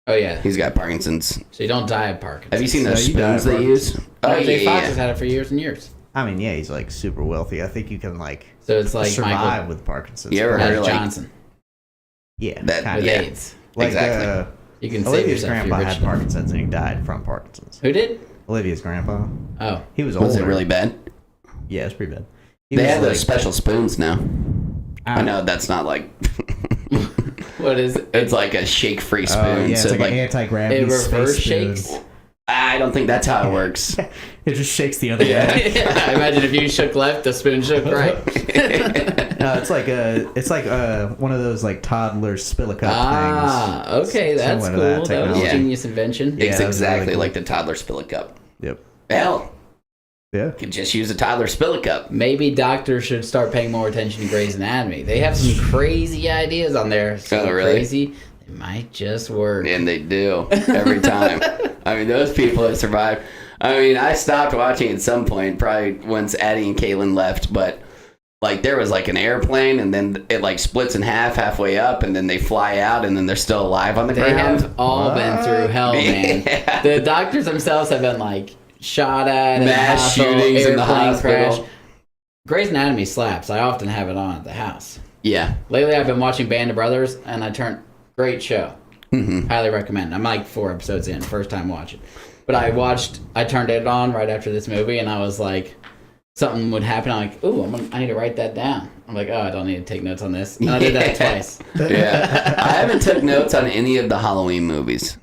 Oh yeah. He's got Parkinson's. So you don't die of Parkinson's. Have you seen those you die spoons of they use? Oh Michael J. yeah, Fox yeah. has had it for years and years. I mean, yeah, he's like super wealthy. I think you can like So it's like survive Michael with Parkinson's. You ever heard of, like, Johnson Yeah, that- kind with of. yeah. AIDS. Like, Exactly. You can save Olivia's yourself. You're grandpa rich had enough. Parkinson's and he died from Parkinson's. Who did? Olivia's grandpa. Oh, He was Was older. it really bad? Yeah, it's pretty bad. He They was have like, those special spoons now. I I know that's not like. what is it? It's like a shake-free spoon. Oh, yeah, it's so like, like, an anti-gravity It reverse space spoon. shakes. I don't think that's how it works. It just shakes the other way. I imagine if you shook left, the spoon shook right. No, it's like one of those like toddler spill a cup Ah, okay, that's Similar cool. to that That was a technology. genius invention. Yeah, It's that was really exactly cool. like the toddler spill a cup. things. Yep. Hell, Yeah. you could just use a toddler spill a cup. Maybe doctors should start paying more attention to Grey's Anatomy. They have some crazy ideas on there. So Oh, really? crazy, they might just work. And they do every time. I mean, those people have survived. I mean, I stopped watching at some point, probably once Addie and Caitlin left, but like there was like an airplane and then it like splits in half halfway up and then they fly out and then they're still alive on the They ground. have all been What? through hell, man. Yeah. The doctors themselves have been like shot at, in the Mass hospital, shootings in the airplane hospital. crash. Grey's Anatomy slaps. I often have it on at the house. Yeah. Lately, I've been watching Band of Brothers, and I turned great show. Mm-hmm. Highly recommend. I'm like 4 episodes in, first time watching. But I turned it on right after this movie, and I was like, something would happen. I'm like, ooh, I need to write that down. I'm like, oh, I don't need to take notes on this. And I did that twice. Yeah. I haven't took notes on any of the Halloween movies.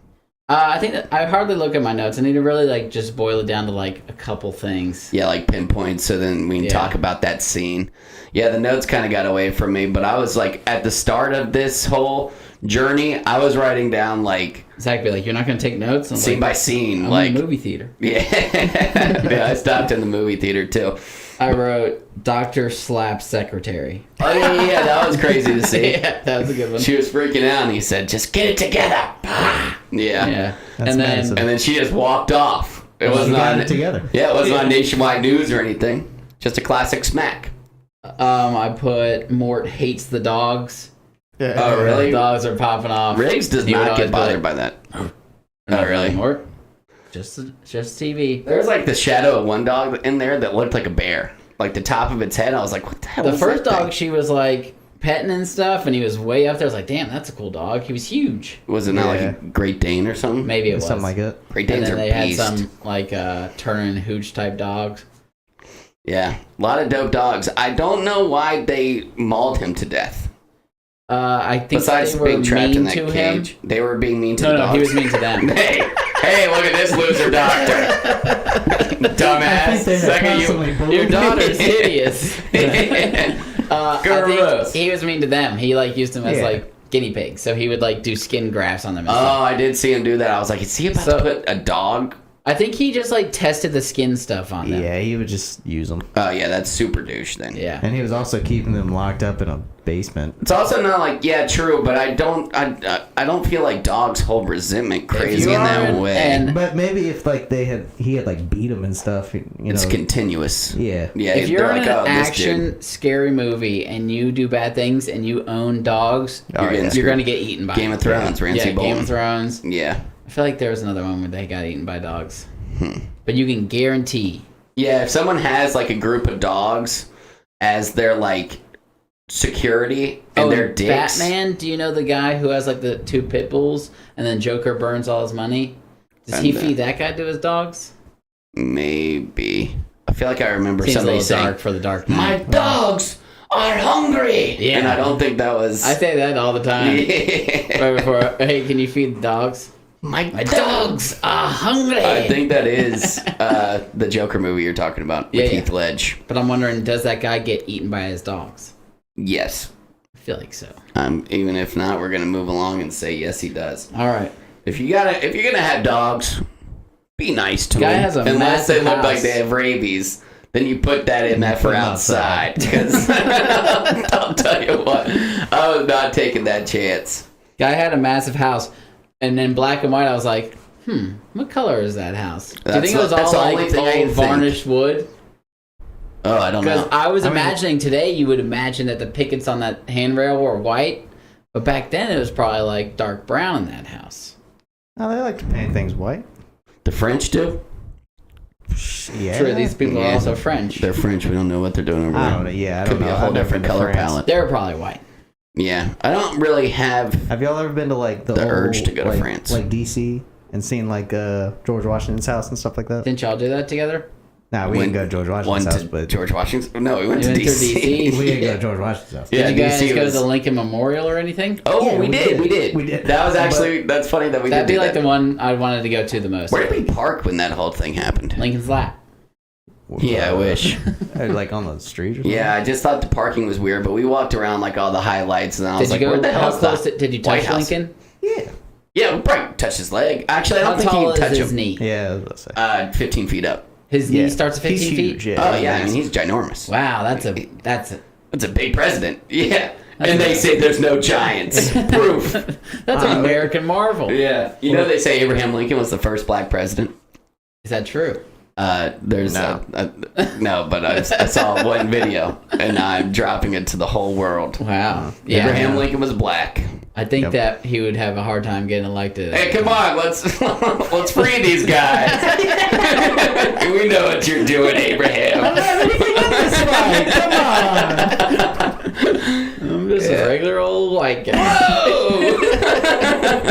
I think that I hardly look at my notes. I need to really like just boil it down to like a couple things. Yeah, like pinpoints, so then we can Yeah. talk about that scene. Yeah, the notes kind of got away from me, but I was like, at the start of this whole journey, I was writing down like Zach be like, you're not going to take notes? I'm scene like, by scene, I'm like in a movie theater. yeah. Yeah, I stopped in the movie theater too. I wrote Dr. Slap Secretary. Oh yeah, that was crazy to see. Yeah, that was a good one. She was freaking out, and he said, "Just get it together." Yeah. Yeah. That's And then medicine. And then she just walked off. It Well, wasn't you got on it together. Yeah, it wasn't on nationwide news or anything. Just a classic smack. I put Mort hates the dogs. Oh, really? The dogs are popping off. Riggs does He would not always get be bothered like, by that. "I'm Oh, not really? playing Mort. Just TV. There's like the shadow of one dog in there that looked like a bear. Like the top of its head. I was like, what the hell The is first that dog, thing? she was like petting and stuff, and he was way up there. I was like, damn, that's a cool dog. He was huge. Was it not like Yeah. a Great Dane or something? Maybe it was. Something like that. Great And Danes then are they had beasts. some like Turner and Hooch type dogs. Yeah, a lot of dope dogs. I don't know why they mauled him to death. I think Besides they were being trapped in mean that to cage, him. they were being mean to No, the no, dogs. he was mean to them. Hey, look at this loser doctor. Dumbass. Your daughter's hideous. I Gross. think he was mean to them. He like used them as Yeah. like guinea pigs, so he would like do skin grafts on them. And Oh, stuff. I did see him do that. I was like, is he about to put a dog? I think he just like tested the skin stuff on them. Yeah, he would just use them. Oh, yeah, that's super douche then. Yeah. And he was also keeping them locked up in a basement. It's also not like, yeah, true, but I don't feel like dogs hold resentment crazy in that are- way. and- But maybe if like he had like beat him and stuff, you know. It's continuous. Yeah. Yeah, If you're they're in like, an oh, this action dude. scary movie and you do bad things and you own dogs, You're getting you're screwed. going to get eaten by Game of Thrones, Ramsay yeah, Bolton. Game of Thrones. Yeah. I feel like there was another one where they got eaten by dogs. But you can guarantee. Yeah, if someone has like a group of dogs as their like security and their dicks. Batman, do you know the guy who has like the 2 pit bulls and then Joker burns all his money? Does he And, feed that guy to his dogs? Maybe. I feel like I remember Seems a somebody little saying, dark for the Dark "My Knight. dogs are hungry." Yeah. And I don't think that was. I say that all the time. Yeah. Right before, hey, can you feed the dogs? My Dogs are hungry. I think that is the Joker movie you're talking about with Yeah, Heath Ledge. But I'm wondering, does that guy get eaten by his dogs? Yes. I feel like so. Even if not, we're gonna move along and say yes, he does. All right. If you're gonna have dogs, be nice to Guy them. has a Unless they massive look like house. they have rabies, then you put that in that for put 'em outside. Because I'll tell you what, I was not taking that chance. Guy had a massive house, and in black and white, I was like, what color is that house? Do you That's think it was that's all the only like thing I old can think. varnished wood? Oh, I don't Because know. I was I mean- imagining today, you would imagine that the pickets on that handrail were white, but back then it was probably like dark brown in that house. Oh, they like to paint things white. The French do. Yeah. True, these people Yeah. are also French. They're French. We don't know what they're doing over I there. don't know. Yeah, I Could don't be know. a whole I've never different been to color France. palette. They're probably white. Yeah, I don't really have. Have y'all ever been to like the The old, urge to go to like, France. like DC, and seen like George Washington's house and stuff like that? Didn't y'all do that together? Nah, we Went- didn't go to George One Washington's house, to but George Washington. No, we went You to went to DC. DC? we didn't go to George Washington's house. Yeah, Did you guys DC go was. to the Lincoln Memorial or anything? Oh, Yeah, we did. We We did. That was actually. That's funny that we That'd did. be do like that. the one I wanted to go to the most. Where did we park when that whole thing happened? Lincoln's Lap. Yeah, I wish. Like on the street or something? Yeah, I just thought the parking was weird, but we walked around like all the highlights, and I was Did like, you go? "Where the How hell close did you touch White House? Lincoln? Yeah. Yeah, we probably touched his leg. Actually, I How don't think tall he is touched his him. knee? Yeah, I was about to say. 15 feet up. His Yeah. knee starts at 15 He's feet. huge, yeah. Oh yeah, I mean he's ginormous. Wow, that's a That's a big president. Yeah, and they say there's no giants. Proof. that's an American marvel. Yeah, you know they say Abraham Lincoln was the first black president. Is that true? There's No. no, but I saw one video, and I'm dropping it to the whole world. Wow. Yeah. Abraham Lincoln was black. I think Yep. that he would have a hard time getting elected. Hey, come on, let's free these guys. We know what you're doing, Abraham. Come on. I'm just a regular old white guy. Whoa!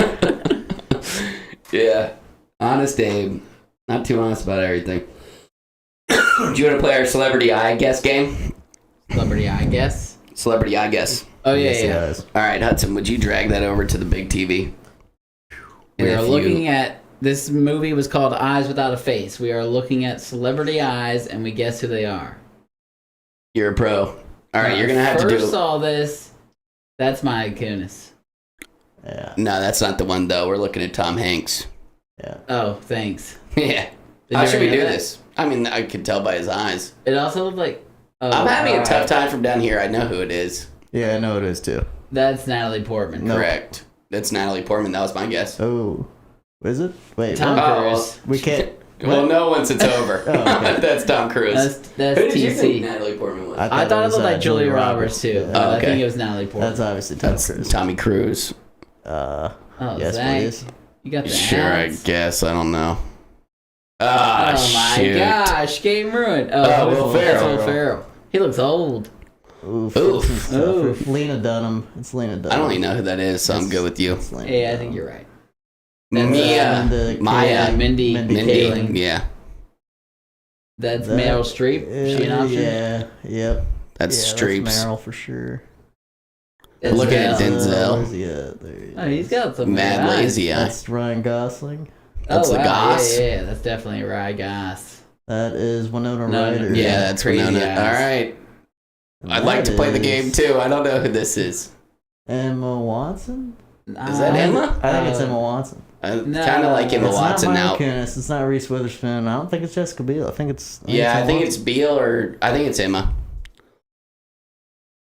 Yeah, honest Abe. Not too honest about everything. Do you want to play our Celebrity I Guess game? Celebrity, I guess. Celebrity I Guess. Oh yeah, Yes, he yeah. does. All right, Hudson, would you drag that over to the big TV? We are If looking you- at this movie was called Eyes Without a Face. We are looking at celebrity eyes, and we guess who they are. You're a pro. All right, you're gonna have to First do. saw this. That's my Kunis. Yeah. No, that's not the one though. We're looking at Tom Hanks. Yeah. Oh, thanks. Yeah. Did How you should we already do know that? this? I mean, I could tell by his eyes. It also looked like. Oh, I'm having a alright. tough time from down here. I know who it is. Yeah, I know it is too. That's Natalie Portman. No. Correct. That's Natalie Portman. That was my guess. Oh. Is it? Wait. Tom what? Oh, Cruise. We can't. Well, no, once it's over. Oh, okay. That's Tom Cruise. That's Who did you think TC. Natalie Portman was? I thought it looked like Julia Roberts too. Yeah. But Oh, I okay. think it was Natalie Portman. That's obviously Tom That's Cruise. Tommy Cruise. Oh, Yes, Zach, please. you got the Sure, I ads. guess. I don't know. Ah, Oh my shoot. gosh, game ruined. Oh, Will that's Ferrell. Will Ferrell. He looks old. Oof. Oof. Some stuff. Oof. Lena Dunham. It's Lena Dunham. I don't even know who that is, so I'm good with you. It's Lena Yeah, I Dunham. think you're right. That's, Mia. Linda Maya. Yeah, Mindy Mindy Kaling. Mindy. Yeah, That's That- Meryl Streep. She an option? Yeah. Yep. that's yeah, Streeps. That's Meryl for sure. Look at Denzel. Where's he at? There he is. Oh, he's got some Mad good eyes. lazy eye. That's Ryan Gosling. That's the Goss. Yeah, that's definitely Ryan Goss. That is Winona No, Ryder. Yeah, that's Crazy Winona. eyes. All right. I'd like to play the game too. I don't know who this is. Emma Watson? Is that Emma? I think it's Emma Watson. I No, kind of like Emma It's Watson not now. Mila Kunis. It's not Reese Witherspoon. I don't think it's Jessica Biel. I think it's Beale or I think it's Emma.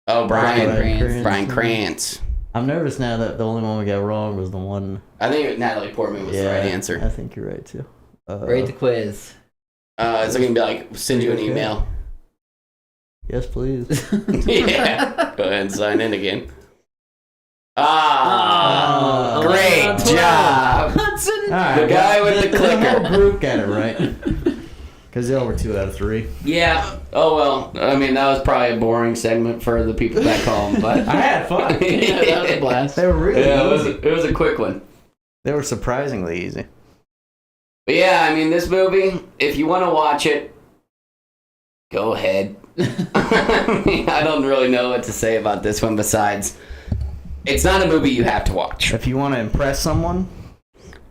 Oh, Brian Krantz. I'm nervous now that the only one we got wrong was the one. I think Natalie Portman was the right answer. I think you're right too. Rate the quiz. Is it gonna be like send you an email? Yes, please. Yeah. Go ahead and sign in again. Oh, Great 12. job. Hudson. All right, The guy with the The clicker. whole group got it right. Because they were 2 out of 3. Yeah. Oh well. I mean, that was probably a boring segment for the people back home, but I had fun. Yeah, that was a blast. They were really yeah, easy. it was a quick one. They were surprisingly easy. But yeah, I mean, this movie, if you want to watch it, go ahead. I mean, I don't really know what to say about this one besides it's not a movie you have to watch. If you want to impress someone,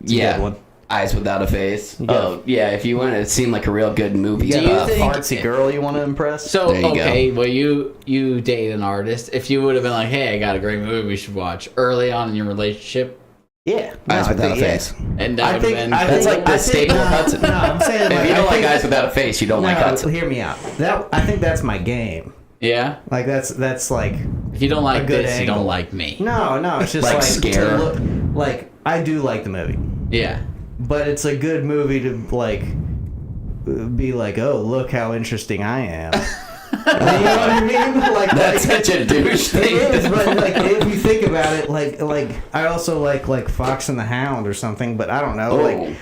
it's a Yeah. good one. Eyes Without a Face. You got Oh, yeah, if you want to seem like a real good movie You Do you got a think- artsy girl you want to impress? So There you okay, well you date an artist. If you would have been like, "Hey, I got a great movie we should watch," early on in your relationship, yeah. Eyes No, I Without a think- yeah. Face. and that would have been That's like the staple of Hudson. No, I'm saying If you I don't like think- Eyes Without a Face, you don't like Hudson. Hear me out. I think that's my game. yeah. Like that's like If you don't like A good this, you angle. don't like me. no, it's just Like like, scare. to look, like I do like the movie, Yeah. but it's a good movie to like be like, oh, look how interesting I am. You know what I mean? Like That's such a douche it thing. is, but like if you think about it, like I also like Fox and the Hound or something, but I don't know, Oh. like.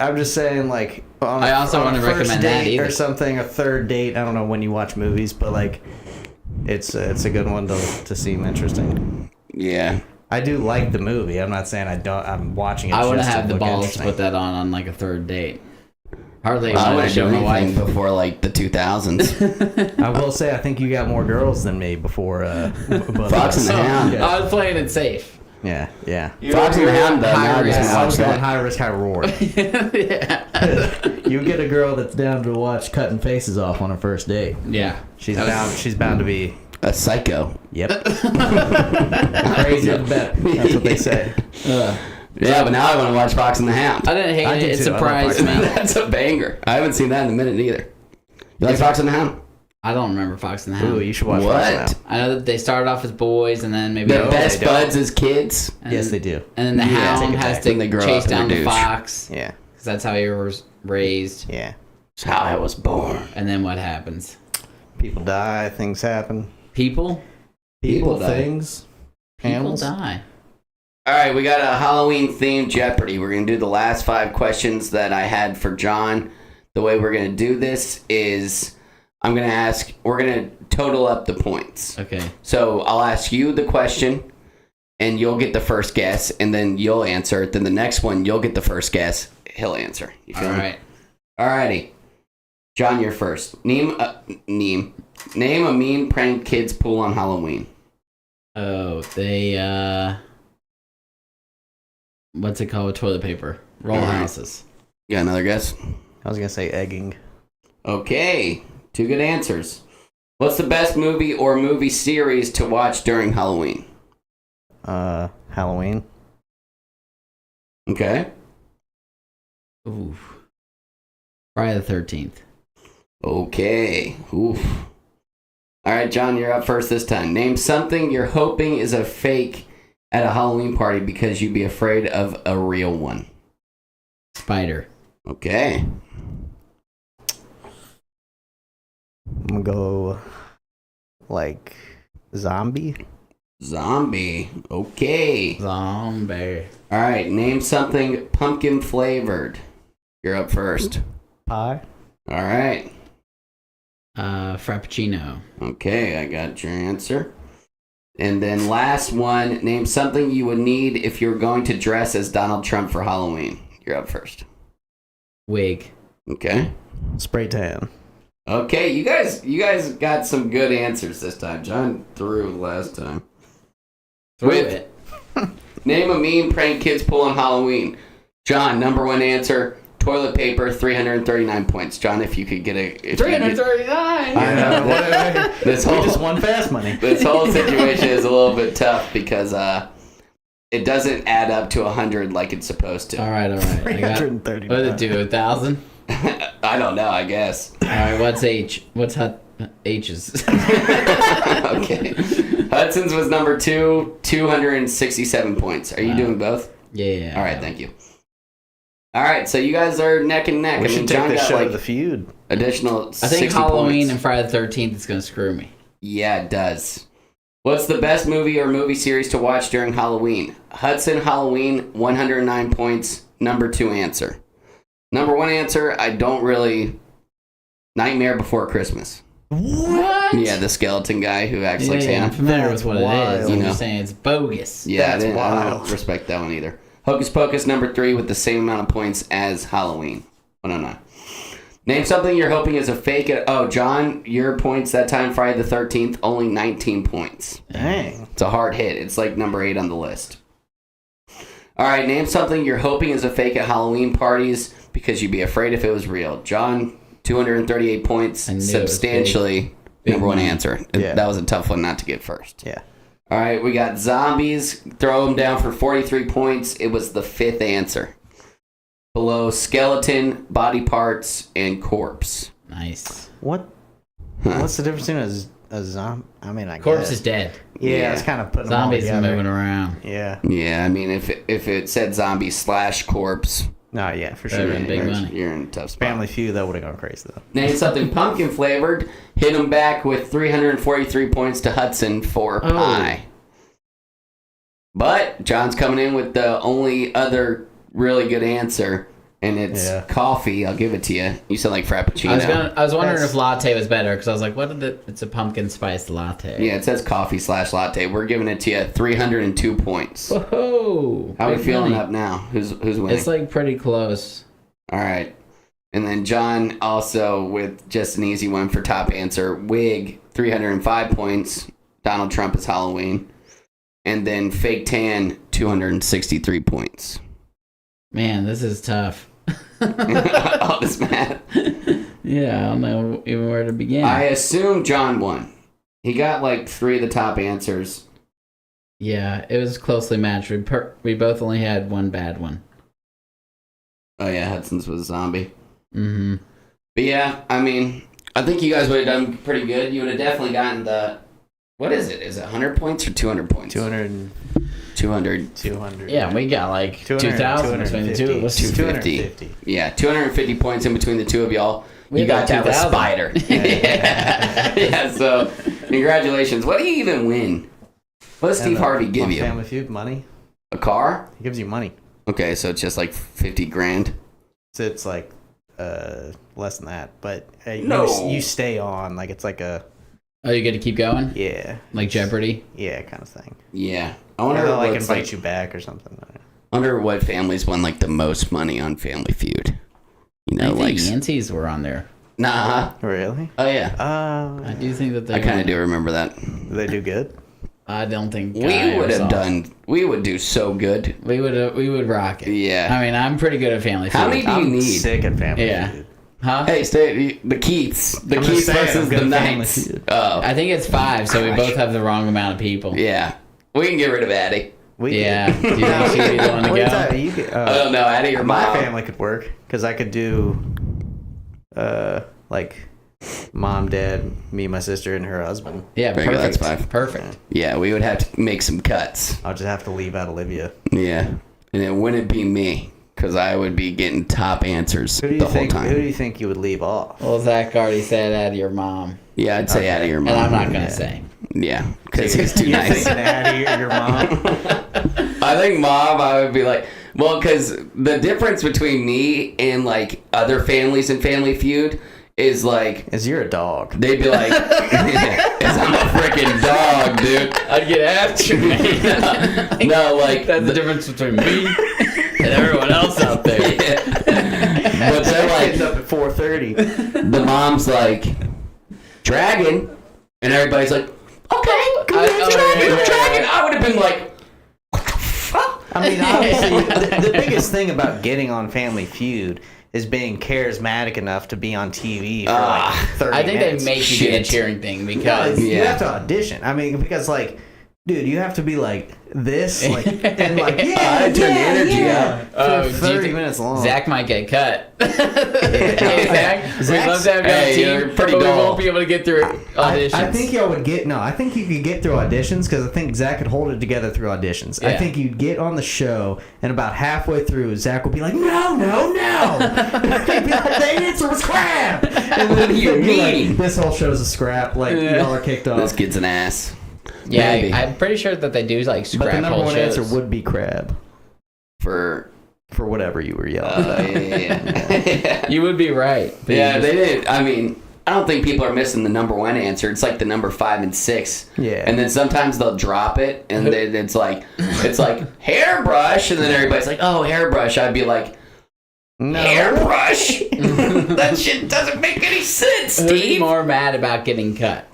I'm just saying, like, on I also on wouldn't a first recommend that date either. or something, a third date. I don't know when you watch movies, but like, it's a good one to seem interesting. Yeah. I do like the movie. I'm not saying I don't. I'm watching it. I wouldn't just to have the look balls to interesting. put that on like a third date. Hardly I want to wouldn't show do my anything wife. before like the 2000s. I will say I think you got more girls than me before. Fox and the Hound. Yeah, I was playing it safe. yeah. Fox and the Hound, though. Now I just Yeah, I want was to watch going that. high risk, high reward. Yeah. You get a girl that's down to watch cutting faces off on a first date. Yeah. She's bound to be. A psycho. Yep. Crazy as bet. That's what they say. Yeah, but now I want to watch Fox and the Hound. I didn't hate I it. did It too. I love surprised Fox me. and That's a banger. I haven't seen that in a minute either. You like Fox and the Hound? I don't remember Fox and the Hound. Ooh, you should watch What? Fox and the Hound. I know that they started off as boys and then maybe They're No, best they don't. buds as kids. and Yes, then- they do. And then the Yeah, hound take it has back. to Then they grow chase up and down they're the douche. fox Yeah, because that's how you were raised. yeah. That's how I was born. And then what happens? People die. Things happen. People People die. things, People animals. die. All right, we got a Halloween themed Jeopardy. We're going to do the last 5 questions that I had for John. The way we're going to do this is we're going to total up the points. Okay. So I'll ask you the question, and you'll get the first guess, and then you'll answer it. Then the next one, you'll get the first guess. He'll answer. You feel All me? right. Alrighty. John, you're first. Name a mean prank kids pull on Halloween. Oh, they what's it called with toilet paper? Roll houses. You got another guess? I was gonna say egging. Okay. 2 good answers. What's the best movie or movie series to watch during Halloween? Halloween. Okay. Ooh. Friday the 13th. Okay. Oof. All right, John, you're up first this time. Name something you're hoping is a fake at a Halloween party because you'd be afraid of a real one. Spider. Okay. I'm gonna go like zombie. Zombie. Okay. Zombie. All right, name something pumpkin flavored. You're up first. Pie. All right. Frappuccino. Okay, I got your answer. And then last one, name something you would need if you're going to dress as Donald Trump for Halloween. You're up first. Wig. Okay. Spray tan. Okay, you guys got some good answers this time. John threw last time. With name a meme prank kids pull on Halloween. John, number one answer. Toilet paper, 339 points. John, if you could get a... 339! I know. This We whole, just won fast money. this whole situation is a little bit tough because it doesn't add up to 100 like it's supposed to. All right. I got, 339. what did it do, 1,000? I don't know, I guess. All right, what's H? What's H's? Okay. Hudson's was number 2, 267 points. Are you doing both? Yeah. All right, thank you. All right, so you guys are neck and neck. We should take John this got show like to the feud. additional I think 60 Halloween points. and Friday the 13th is going to screw me. Yeah, it does. What's the best movie or movie series to watch during Halloween? Hudson Halloween, 109 points. Number 2 answer. Number 1 answer, I don't really... Nightmare Before Christmas. What? Yeah, the skeleton guy who acts like I'm Santa. familiar That's with what it wild. is. I'm You know. just saying it's bogus. Yeah, That's I wild. don't respect that one either. Hocus Pocus, number 3, with the same amount of points as Halloween. 109. Name something you're hoping is a fake... Oh, John, your points that time, Friday the 13th, only 19 points. Dang. It's a hard hit. It's like number 8 on the list. All right, name something you're hoping is a fake at Halloween parties because you'd be afraid if it was real. John, 238 points, I knew it was substantially big number 1 money. answer. Yeah. That was a tough one not to get first. Yeah. All right, we got zombies. Throw them down for 43 points. It was the 5th answer. Below skeleton, body parts, and corpse. Nice. What? Huh. What's the difference between a zombie? I mean, I Corpse guess. is dead. Yeah, it's kind of putting Zombies them are all together. moving around. Yeah. Yeah, I mean, if it said zombie / corpse, No, yeah, for That'd sure. been big you're, money. you're in a tough spot. Family Feud, that would have gone crazy though. Name something pumpkin flavored. Hit them back with 343 points to Hudson for Oh. pie. But John's coming in with the only other really good answer, and it's coffee. I'll give it to you. You said like Frappuccino. I was wondering That's- if latte was better because I was like, what did it? It's a pumpkin spice latte. Yeah, it says coffee / latte. We're giving it to you 302 points. Whoa. How are we big feeling money. up now? Who's winning? It's like pretty close. All right. And then John also with just an easy one for top answer. Wig, 305 points. Donald Trump is Halloween. And then fake tan, 263 points. Man, this is tough. All this math. Yeah, I don't know even where to begin. I assume John won. He got like 3 of the top answers. Yeah, it was closely matched. We both only had one bad one. Oh yeah, Hudson's was zombie. Mm-hmm. But yeah, I mean, I think you guys would have done pretty good. You would have definitely gotten the... What is it? Is it 100 points or 200 points? 200. 200. Yeah, we got like 200, 2,000 between the two of us. 250. Yeah, 250 points in between the two of y'all. We You got that with 2,000. Spider. Yeah, so congratulations. What do you even win? What does Steve Harvey give you? Family Feud money. A car? He gives you money. Okay, so it's just like 50 grand. So it's like less than that, but No. you stay on. Like it's like a Oh, you get to keep going? Like Jeopardy? yeah kind of thing. Yeah. I Or wonder they'll like what's invite you back or something. wonder what families won like the most money on Family Feud. You know, I like think Yancy's were on there. nah. Really? Oh yeah. I do think that they I kind were. of do remember that. Do they do good? I don't think We Guy would or have Saul. done. We would do so good. We would rock it. Yeah. I mean, I'm pretty good at Family Feud. How many do you I'm need? sick at Family Yeah. Feud. Huh? Hey, stay the Keiths. The I'm Keiths just saying, versus I'm the good at Family Knights. Feud. Oh, I think it's 5, so we both have the wrong amount of people. yeah. We can get rid of Addie. Yeah. Do you think she'd be the one to What are you go? talking- you could, I don't know, Addie or my Mom. family could work because I could do like mom, dad, me, my sister, and her husband. Yeah, There you perfect. go, that's 5. Perfect. Yeah, we would have to make some cuts. I'll just have to leave out Olivia. Yeah, and it wouldn't be me because I would be getting top answers Who do the you whole think? Who do time. you think you would leave off? Well, Zach already said out of your mom. Yeah, I'd say Okay. Addie or And Mom. I'm not going to say. Yeah, because he's too You're nice. thinking Addie or your mom? I think Mom, I would be like, well, because the difference between me and like other families in Family Feud is like Is you're a dog. they'd be like, "Is I'm a freaking dog, dude." I'd get after me. No, like That's the difference between me and everyone else out there. but they're like, Kids up at 4:30. the mom's like, "Dragon," and everybody's like, "Okay, yeah. dragon." I would have been like, I mean, obviously, the biggest thing about getting on Family Feud is being charismatic enough to be on TV for like 30 I think minutes. they make you do the cheering thing No, because you have to audition. I mean, because like, dude, you have to be like this, like, and like, I turn the energy up. Oh, for do you 30 think minutes long. Zach might get cut. Hey, Zach, we'd love to have you on Hey, the you're team, pretty but we dull. won't be able to get through auditions. I think y'all would get I think you could get through auditions because I think Zach could hold it together through auditions. I Yeah. think you'd get on the show and about halfway through, Zach would be like, no. He'd be like, the answer was crap. And What do you he'd be like, mean? this whole show's a scrap. Like y'all are kicked off. This kid's an ass. yeah, Maybe. I'm pretty sure that they do like But scrap the number whole one shows. answer would be crab For whatever you were yelling. yeah. You would be right. but Yeah, you they didn't. I mean, I don't think people are missing the number one answer. It's like the number 5 and 6. Yeah. And then sometimes they'll drop it, and then it's like hairbrush, and then everybody's like, "Oh, hairbrush." I'd be like, No. "Hairbrush? That shit doesn't make any sense, Who'd be Steve." more mad about getting cut?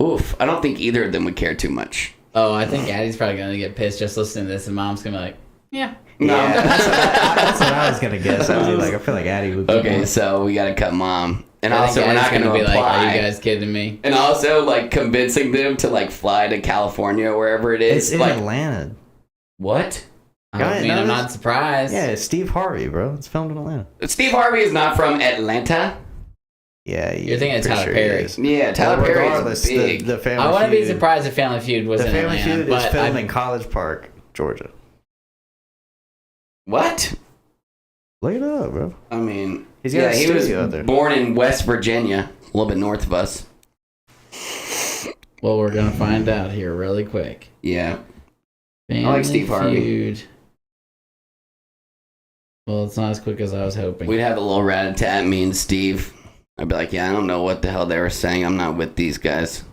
Oof. I don't think either of them would care too much. Oh, I think Addie's probably gonna get pissed just listening to this, and Mom's gonna be like, "Yeah." No. Yeah, that's what I was gonna guess. I feel like Addie would be Okay, more. so we gotta cut Mom, and I also think we're not Addie's gonna be like, apply. "Are you guys kidding me?" And also, like, convincing them to, like, fly to California, wherever it It's is. in Like, Atlanta. what? I Guys, mean, no, I'm this- not surprised. Yeah, it's Steve Harvey, bro. It's filmed in Atlanta. Steve Harvey is not from Atlanta. Yeah, You're thinking of pretty Tyler he Perry. is. Yeah, Tyler Well, Perry regardless, is big. The Family I wouldn't be Feud- surprised if Family Feud was The in Family Atlanta, Feud is but filmed I- in College Park, Georgia. What? Look it up, bro. I mean, He's got a he was studio out there. born in West Virginia, a little bit north of us. well, we're gonna find out here really quick. Yeah. Family like Steve Harvey. Feud. Well, it's not as quick as I was hoping. We'd have a little rat-a-tat, me and Steve. I'd be like, yeah, I don't know what the hell they were saying. I'm not with these guys.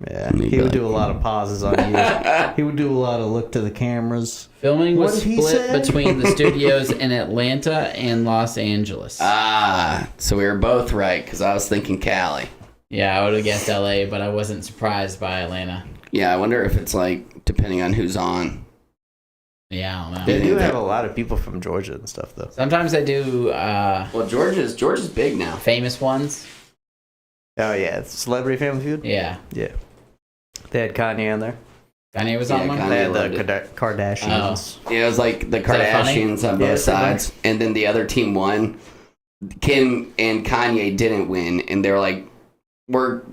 Yeah, Maybe he would like- do a lot of pauses on you. He would do a lot of look to the cameras. Filming What was did he split say? between the studios in Atlanta and Los Angeles. So we were both right, because I was thinking Cali. Yeah, I would have guessed LA, but I wasn't surprised by Atlanta. Yeah, I wonder if it's, like, depending on who's on. Yeah, I don't know. They do think have that- a lot of people from Georgia and stuff, though. Sometimes they do Well, Georgia's big now. famous ones. Oh yeah, it's Celebrity Family Feud. Yeah. Yeah, they had Kanye on there. Kanye was Yeah, on one? Kanye. They had loved the Kardashians. Yeah, it was like the that funny? Kardashians on Yeah, both it's pretty sides, and then the other team won. Kim and Kanye didn't win, and they were like, "We're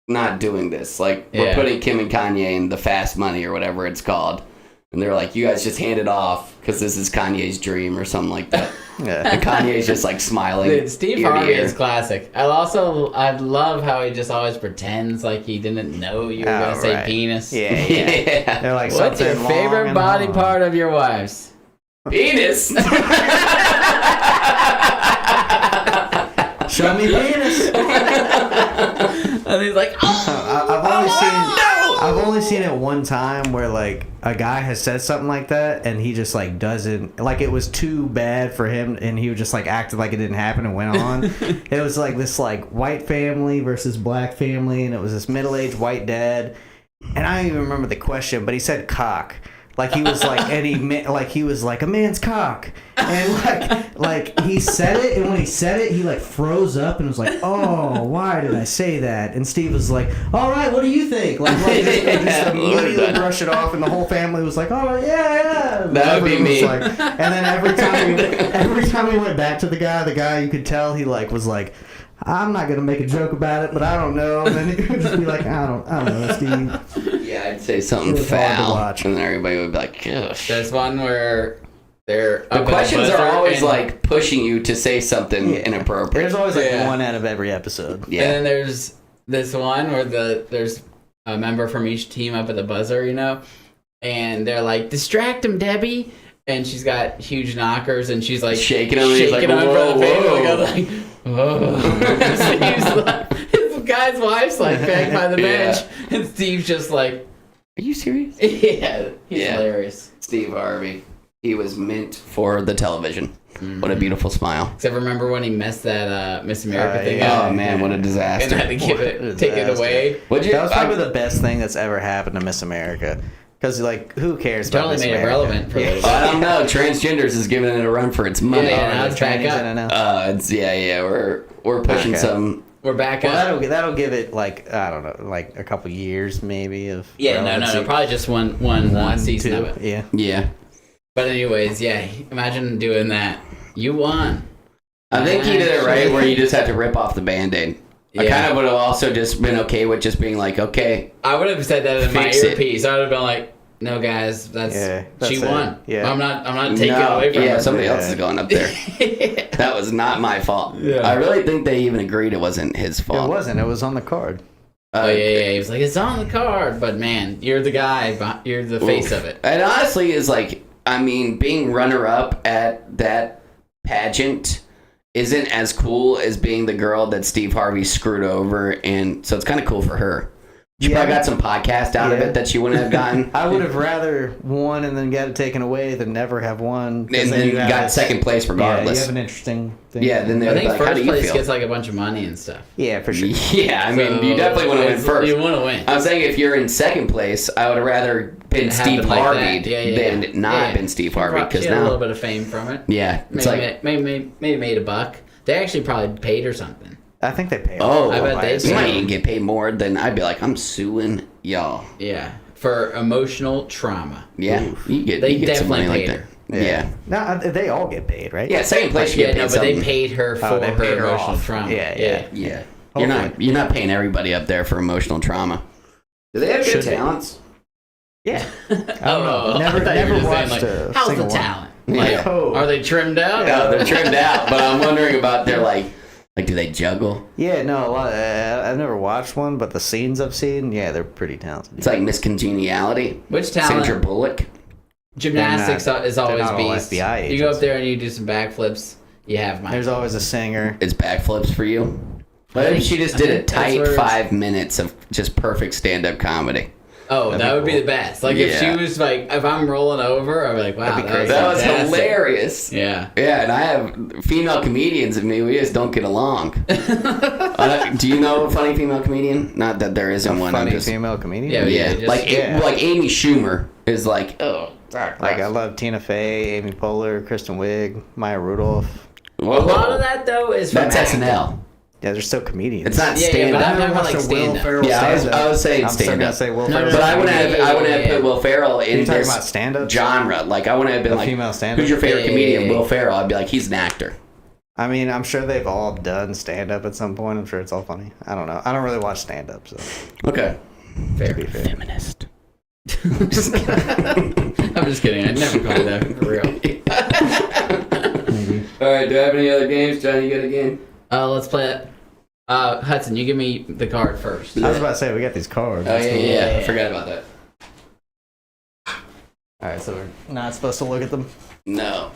not doing this. Like, we're Yeah. putting Kim and Kanye in the fast money or whatever it's called." And they're like, "You guys just hand it off because this is Kanye's dream or something like that." Yeah. And Kanye's just like smiling. Dude, Steve ear to Harvey ear. is classic. I love how he just always pretends like he didn't know you were Oh, gonna say right. penis. Yeah, yeah. Yeah. They're like, What's your something long favorite and body long. part of your wife's? Penis. Show me penis. And he's like, oh, I've only seen it one time where like a guy has said something like that and he just like doesn't like it was too bad for him and he just like acted like it didn't happen and went on. It was like this like white family versus black family and it was this middle-aged white dad and I don't even remember the question but he said cock. Like he was like, and he was like a man's cock, and like he said it, and when he said it, he like froze up and was like, oh, why did I say that? And Steve was like, all right, what do you think? Like just immediately brush it off, and the whole family was like, oh yeah. That would be Everyone was me. like, and then every time we went back to the guy you could tell he like was like, I'm not gonna make a joke about it, but I don't know. And then he would just be like, I don't know, Steve. Yeah, I'd say something It was hard to foul, watch. and then everybody would be like, "Gosh." there's one where they're The up questions at a are buzzer always and- like pushing you to say something Yeah. inappropriate. There's always like Yeah. one out of every episode. Yeah. And then there's this one where there's a member from each team up at the buzzer, you know, and they're like, "Distract him, Debbie." And she's got huge knockers, and she's like Shaking him, and he's like, in front of the "Whoa, face. whoa." Like, oh. He's like, his guy's wife's like back by the bench, and Steve's just like, Are you serious? yeah, he's Yeah. hilarious. Steve Harvey. He was meant for the television. What a beautiful smile. Except remember when he messed that Miss America thing yeah. up Oh man, what a and disaster. had to give What it, a take it disaster. away. What'd you, That was probably the best thing that's ever happened to Miss America. Because, like, who cares about Totally this made it America? relevant for a little bit. I don't know. Transgenders is giving it a run for its money. Yeah, now it's back Trannies up. in it now. It's we're pushing Okay. some. We're back Well, up. that'll give it, like, I don't know, like a couple years maybe of Yeah, no, relevancy. probably just one season two, of it. yeah. Yeah. But anyways, yeah, imagine doing that. You won. I think you did it right where you just have to rip off the Band-Aid. I Yeah. kind of would have also just been okay with just being like, okay. I would have said that in my Fix it. earpiece. I would have been like, "No, guys, that's she it. won. Yeah. I'm not taking it No, away from yeah, her." somebody else Yeah. is going up there. That was not my fault. Yeah. I really think they even agreed it wasn't his It fault. wasn't. It was on the card. Oh yeah. He was like, "It's on the card," but man, you're the guy. You're the face of it. And honestly, is like, I mean, being runner-up at that pageant isn't as cool as being the girl that Steve Harvey screwed over, and so it's kind of cool for her. She Yeah. probably got some podcast out of Yeah. it that she wouldn't have gotten. I would have rather won and then got it taken away than never have won. 'cause And then you have got this- second place Yeah, regardless. you have an interesting thing. Yeah, then I they're think like, how do first you place feel? gets like a bunch of money and stuff. Yeah, for sure. Yeah, I mean, you So, definitely want to win it's- first. You want to win. I'm saying if you're in second place, I would have rather been It Steve happened like Harvey that. Yeah, than not been Steve Harvey, She because had a little now, bit of fame from it. yeah, it's like, Maybe made a buck. They actually probably paid her something. I think they pay. oh, I bet they you do. might even get paid more than I'd be like, I'm suing y'all. Yeah, for emotional trauma. Yeah, you get They you get some money definitely like paid that. her. Yeah. No, they all get paid, right? Yeah, second place you Yeah, get paid no, but something. they paid her for they her paid her emotional off. trauma. Yeah. Yeah, Hopefully. you're not paying everybody up there for emotional trauma. Do they have good Should they? talents? Yeah. I don't know. Never- I thought you were never just saying, watched a how's the single one. talent? Like, Yeah. Oh. are they trimmed out? No, they're trimmed out, but I'm wondering about their like do they juggle? Yeah, no, a lot. I've never watched one, but the scenes I've seen, yeah, they're pretty talented. It's like Miss Congeniality. Which talent? Sandra Bullock. Gymnastics is always not all beast. FBI You go agents. up there and you do some backflips. You have my. There's always a singer. It's backflips for you. What if she just I did a think that's tight where it's- 5 minutes of just perfect stand-up comedy? Oh, That'd that be would be cool. the best. Like if Yeah. she was like, if I'm rolling over, I'd be like, wow, That'd be that was, crazy. That was fantastic. hilarious. Yeah. Yeah, and I have female comedians and me. We just don't get along. Do you know a funny female comedian? Not that there isn't one. I'm Funny just, female comedian. Yeah, yeah, just- like yeah. like Amy Schumer is like, oh, Like I love Tina Fey, Amy Poehler, Kristen Wiig, Maya Rudolph. A lot of that though is from That's acting. SNL. Yeah, they're still comedians. It's not Yeah, stand but up. I'm talking about like Will stand-up. Ferrell Yeah, I was stand-up. saying I'm still stand gonna up. say Will No, Ferrell. But I wouldn't have Yeah. put Will Ferrell in You talking this about stand-up? genre. Like I wouldn't have been A like, female stand-up? who's your favorite Yeah. comedian? Will Ferrell. I'd be like, he's an actor. I mean, I'm sure they've all done stand-up at some point. I'm sure it's all funny. I don't know. I don't really watch stand-up, so Okay. Fair. be fair. Feminist. I'm just kidding. I'd never call that for real. Maybe. All right. Do I have any other games? Johnny, you got a game? Let's play it. Hudson, you give me the card first. I was about to say, we got these cards. Oh yeah. I Yeah. forgot about that. All right, so we're not supposed to look at them? No.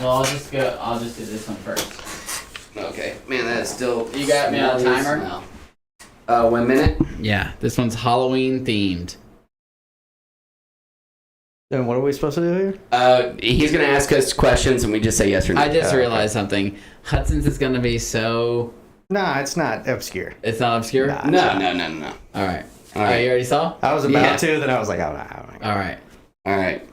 Well, I'll just do this one first. Okay. Man, that is still. You got me on a timer? No. 1 minute. Yeah, this one's Halloween themed. Then what are we supposed to do here? He's gonna ask us questions, and we just say yes or no. I just okay. realized something. Hudson's is gonna be so. Nah, it's not obscure. It's not obscure. Nah. No. All right. All right. You already saw. I was about Yeah. to, then I was like, oh, no. All right. All right.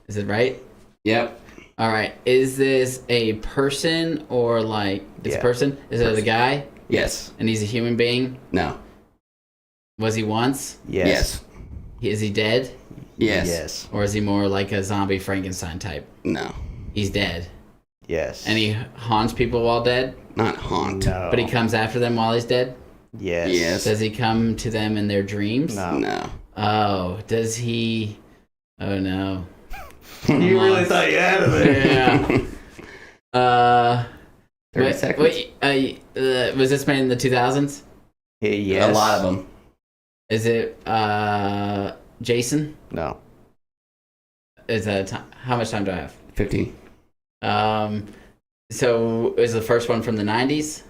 Is it right? Yep. All right. Is this a person or like this Yeah. person? Is it a guy Yes. and he's a human being? No. Was he once? Yes. Is he dead? Yes. Yes. Or is he more like a zombie Frankenstein type? No. He's dead. Yes. And he haunts people while dead? Not haunt. No. But he comes after them while he's dead? Yes. Yes. Does he come to them in their dreams? No. No. Oh, does he? Oh no. You really thought you had it there. 30 wait, seconds. was this made in the 2000s? Yes. A lot of them. Is it Jason? No. Is that how much time do I have? 15. So is the first one from the 90s?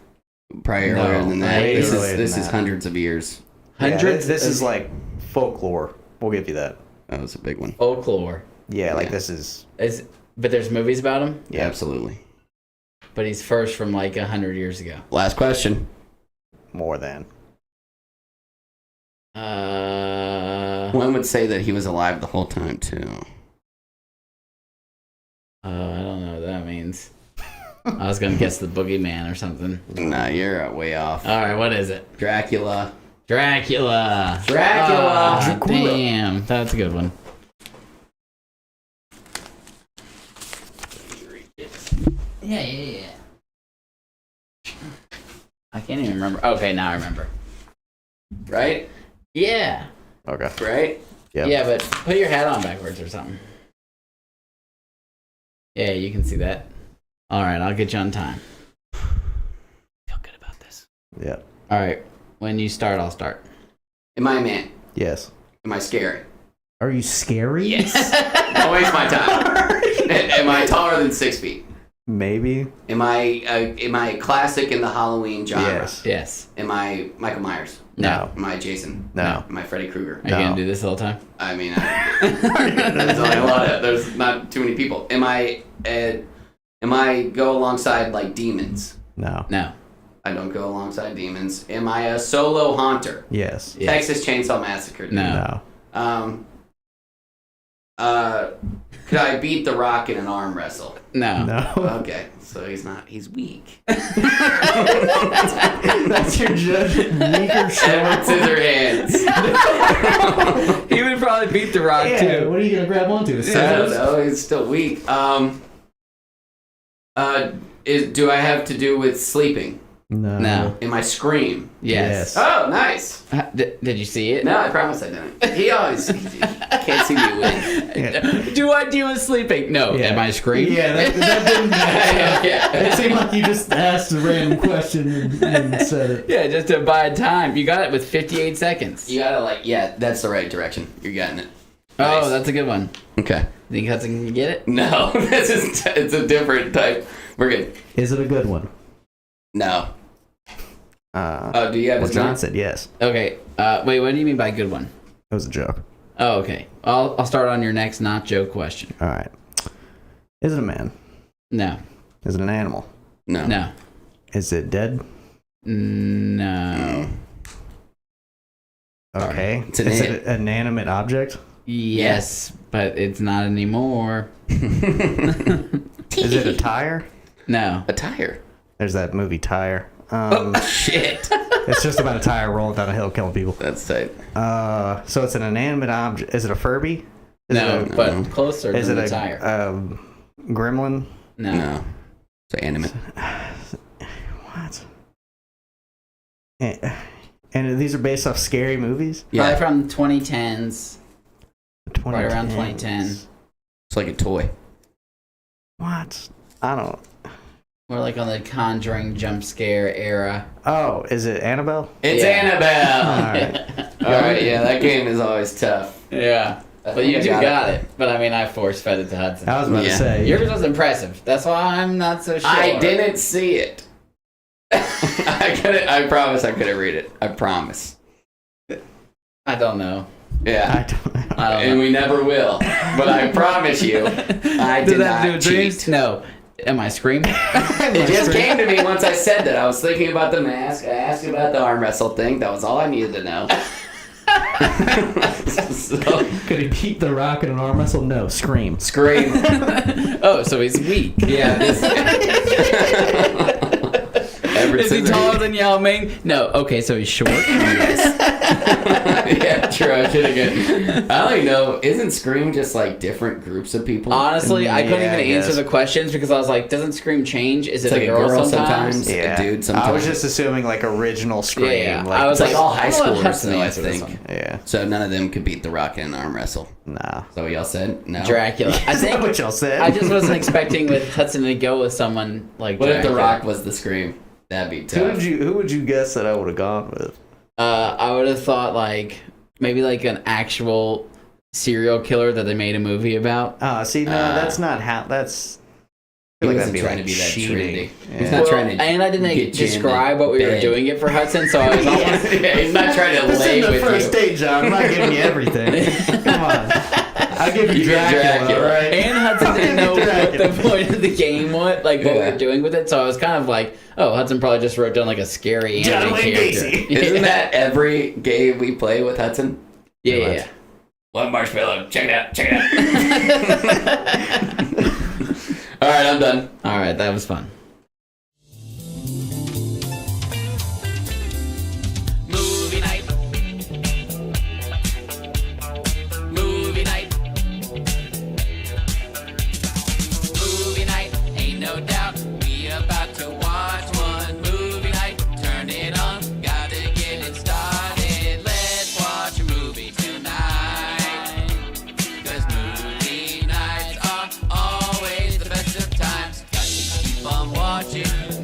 Probably No, earlier than that. way This earlier is than that. hundreds of years. Hundreds. Yeah, this of is like folklore. We'll give you that. That was a big one. folklore. Yeah, like Yeah. this is. But there's movies about him. Yeah, absolutely. But he's first from like 100 years ago. Last question. More than. One would say that he was alive the whole time too. I don't know what that means. I was gonna guess the boogeyman or something. Nah, you're way off. All right, what is it? Dracula. Dracula. Dracula. Damn, that's a good one. Yeah. I can't even remember. Okay, now I remember. Right? Yeah. Okay. Right? Yep. Yeah, but put your hat on backwards or something. Yeah, you can see that. All right, I'll get you on time. Feel good about this. Yep. All right, when you start, I'll start. Am I a man? Yes. Am I scary? Are you scary? Yes. Don't waste my time. Am I taller than 6 feet? Maybe. Am I a classic in the Halloween genre? Yes. Yes. Am I Michael Myers? No. Am I Jason? No. Am I Freddy Krueger? Are you gonna do this all the time? I mean, there's only a lot of. There's not too many people. Am I go alongside like demons? No. No. I don't go alongside demons. Am I a solo haunter? Yes. Yes. Texas Chainsaw Massacre. Dude. No. No. Could I beat The Rock in an arm wrestle? No. No. Okay, so he's not. He's weak. That's your judgment. Weaker, Edward Scissorhands. He would probably beat The Rock Yeah. too. What are you gonna grab onto? His I don't scissors? know. He's still weak. Do I have to do with sleeping? No. Am I Scream? Yes. Oh, nice. Did you see it? No, I promise I didn't. He always he can't see me win. Yeah. Do I deal with sleeping? No. Yeah. Am I Scream? Yeah, that didn't. Yeah. It seemed like you just asked a random question and said it. Yeah, just to buy time. You got it with 58 seconds. You gotta that's the right direction. You're getting it. Oh, Nice. that's a good one. Okay. Think Hudson can get it? No, it's a different type. We're good. Is it a good one? No. Do you have Well, his John name? said yes. Okay. Wait, what do you mean by good one? It was a joke. Oh, okay. I'll start on your next not joke question. All right. Is it a man? No. Is it an animal? No. No. Is it dead? No. Okay. It's an Is ant. it an inanimate object? Yes, but it's not anymore. Is it a tire? No. A tire. There's that movie Tire. Shit. It's just about a tire rolling down a hill killing people. That's tight. So it's an inanimate object. Is it a Furby? Is No, it a, but closer is than it the a tire. gremlin? No. No. It's animate. What? And these are based off scary movies? Probably Yeah. from 2010s. Right around 2010s. 2010. It's like a toy. What? I don't. We're like on the Conjuring jump scare era. Oh, is it Annabelle? It's Yeah. Annabelle. All right. Yeah, that game is always tough. Yeah. I But think you I do got got it. But I mean, I force fed it to Hudson. I was about Yeah. to say. Yours was impressive. That's why I'm not so sure. I didn't see it. I promise I couldn't read it. I promise. I don't know. Yeah. I don't know. I don't And know. we never will. But I promise you, I Does did that have to do not with dreams? cheat. No. Am I screaming? It just came to me once I said that. I was thinking about the mask. I asked you about the arm wrestle thing. That was all I needed to know. So, Could he beat The Rock in an arm wrestle? No. Scream. Scream. Oh, so he's weak. Yeah. Is he taller than Yao Ming? No. Okay, so he's short. Yes. Yeah, true. I should have good. I don't even know. Isn't Scream just like different groups of people? Honestly, I couldn't Yeah, even I answer guess. the questions because I was like, doesn't Scream change? Is it It's like a girl sometimes? a dude sometimes. I was just assuming like original Scream. Yeah, Like, I was It's like all high I'm gonna let schoolers, Hudson though, I answer this think. one. yeah. So none of them could beat The Rock in an arm wrestle. Nah. So y'all said no. Dracula. I Is that think what y'all said? I just wasn't expecting with Hudson to go with someone like What if The Dracula. Rock was the Scream? That'd be tough. Who would you guess that I would have gone with? I would have thought like maybe like an actual serial killer that they made a movie about. See, no, that's not how. That's. He I feel like wasn't that'd be trying like to be that cheating. trendy. Yeah. He's not trying to. And I didn't get you in describe the what we were bed. doing it for Hudson, so I was almost Yeah, he's not trying to This lay is the with first you. date, John. I'm not giving you everything. Come on. I'll give you You get Dracula, Dracula. right? And Hudson didn't know what Dracula. the point of the game was, like what we Yeah. were doing with it. So I was kind of like, oh, Hudson probably just wrote down like a scary John anime Wayne character. Gacy. Isn't that every game we play with Hudson? Yeah. One marshmallow. Check it out. Check it out. All right, I'm done. All right, that was fun. Movie night. Movie night. Movie night, ain't no doubt. We about to watch one. Movie night, turn it on. Gotta get it started. Let's watch a movie tonight. 'Cause movie nights are always the best of times. Got to keep on watching.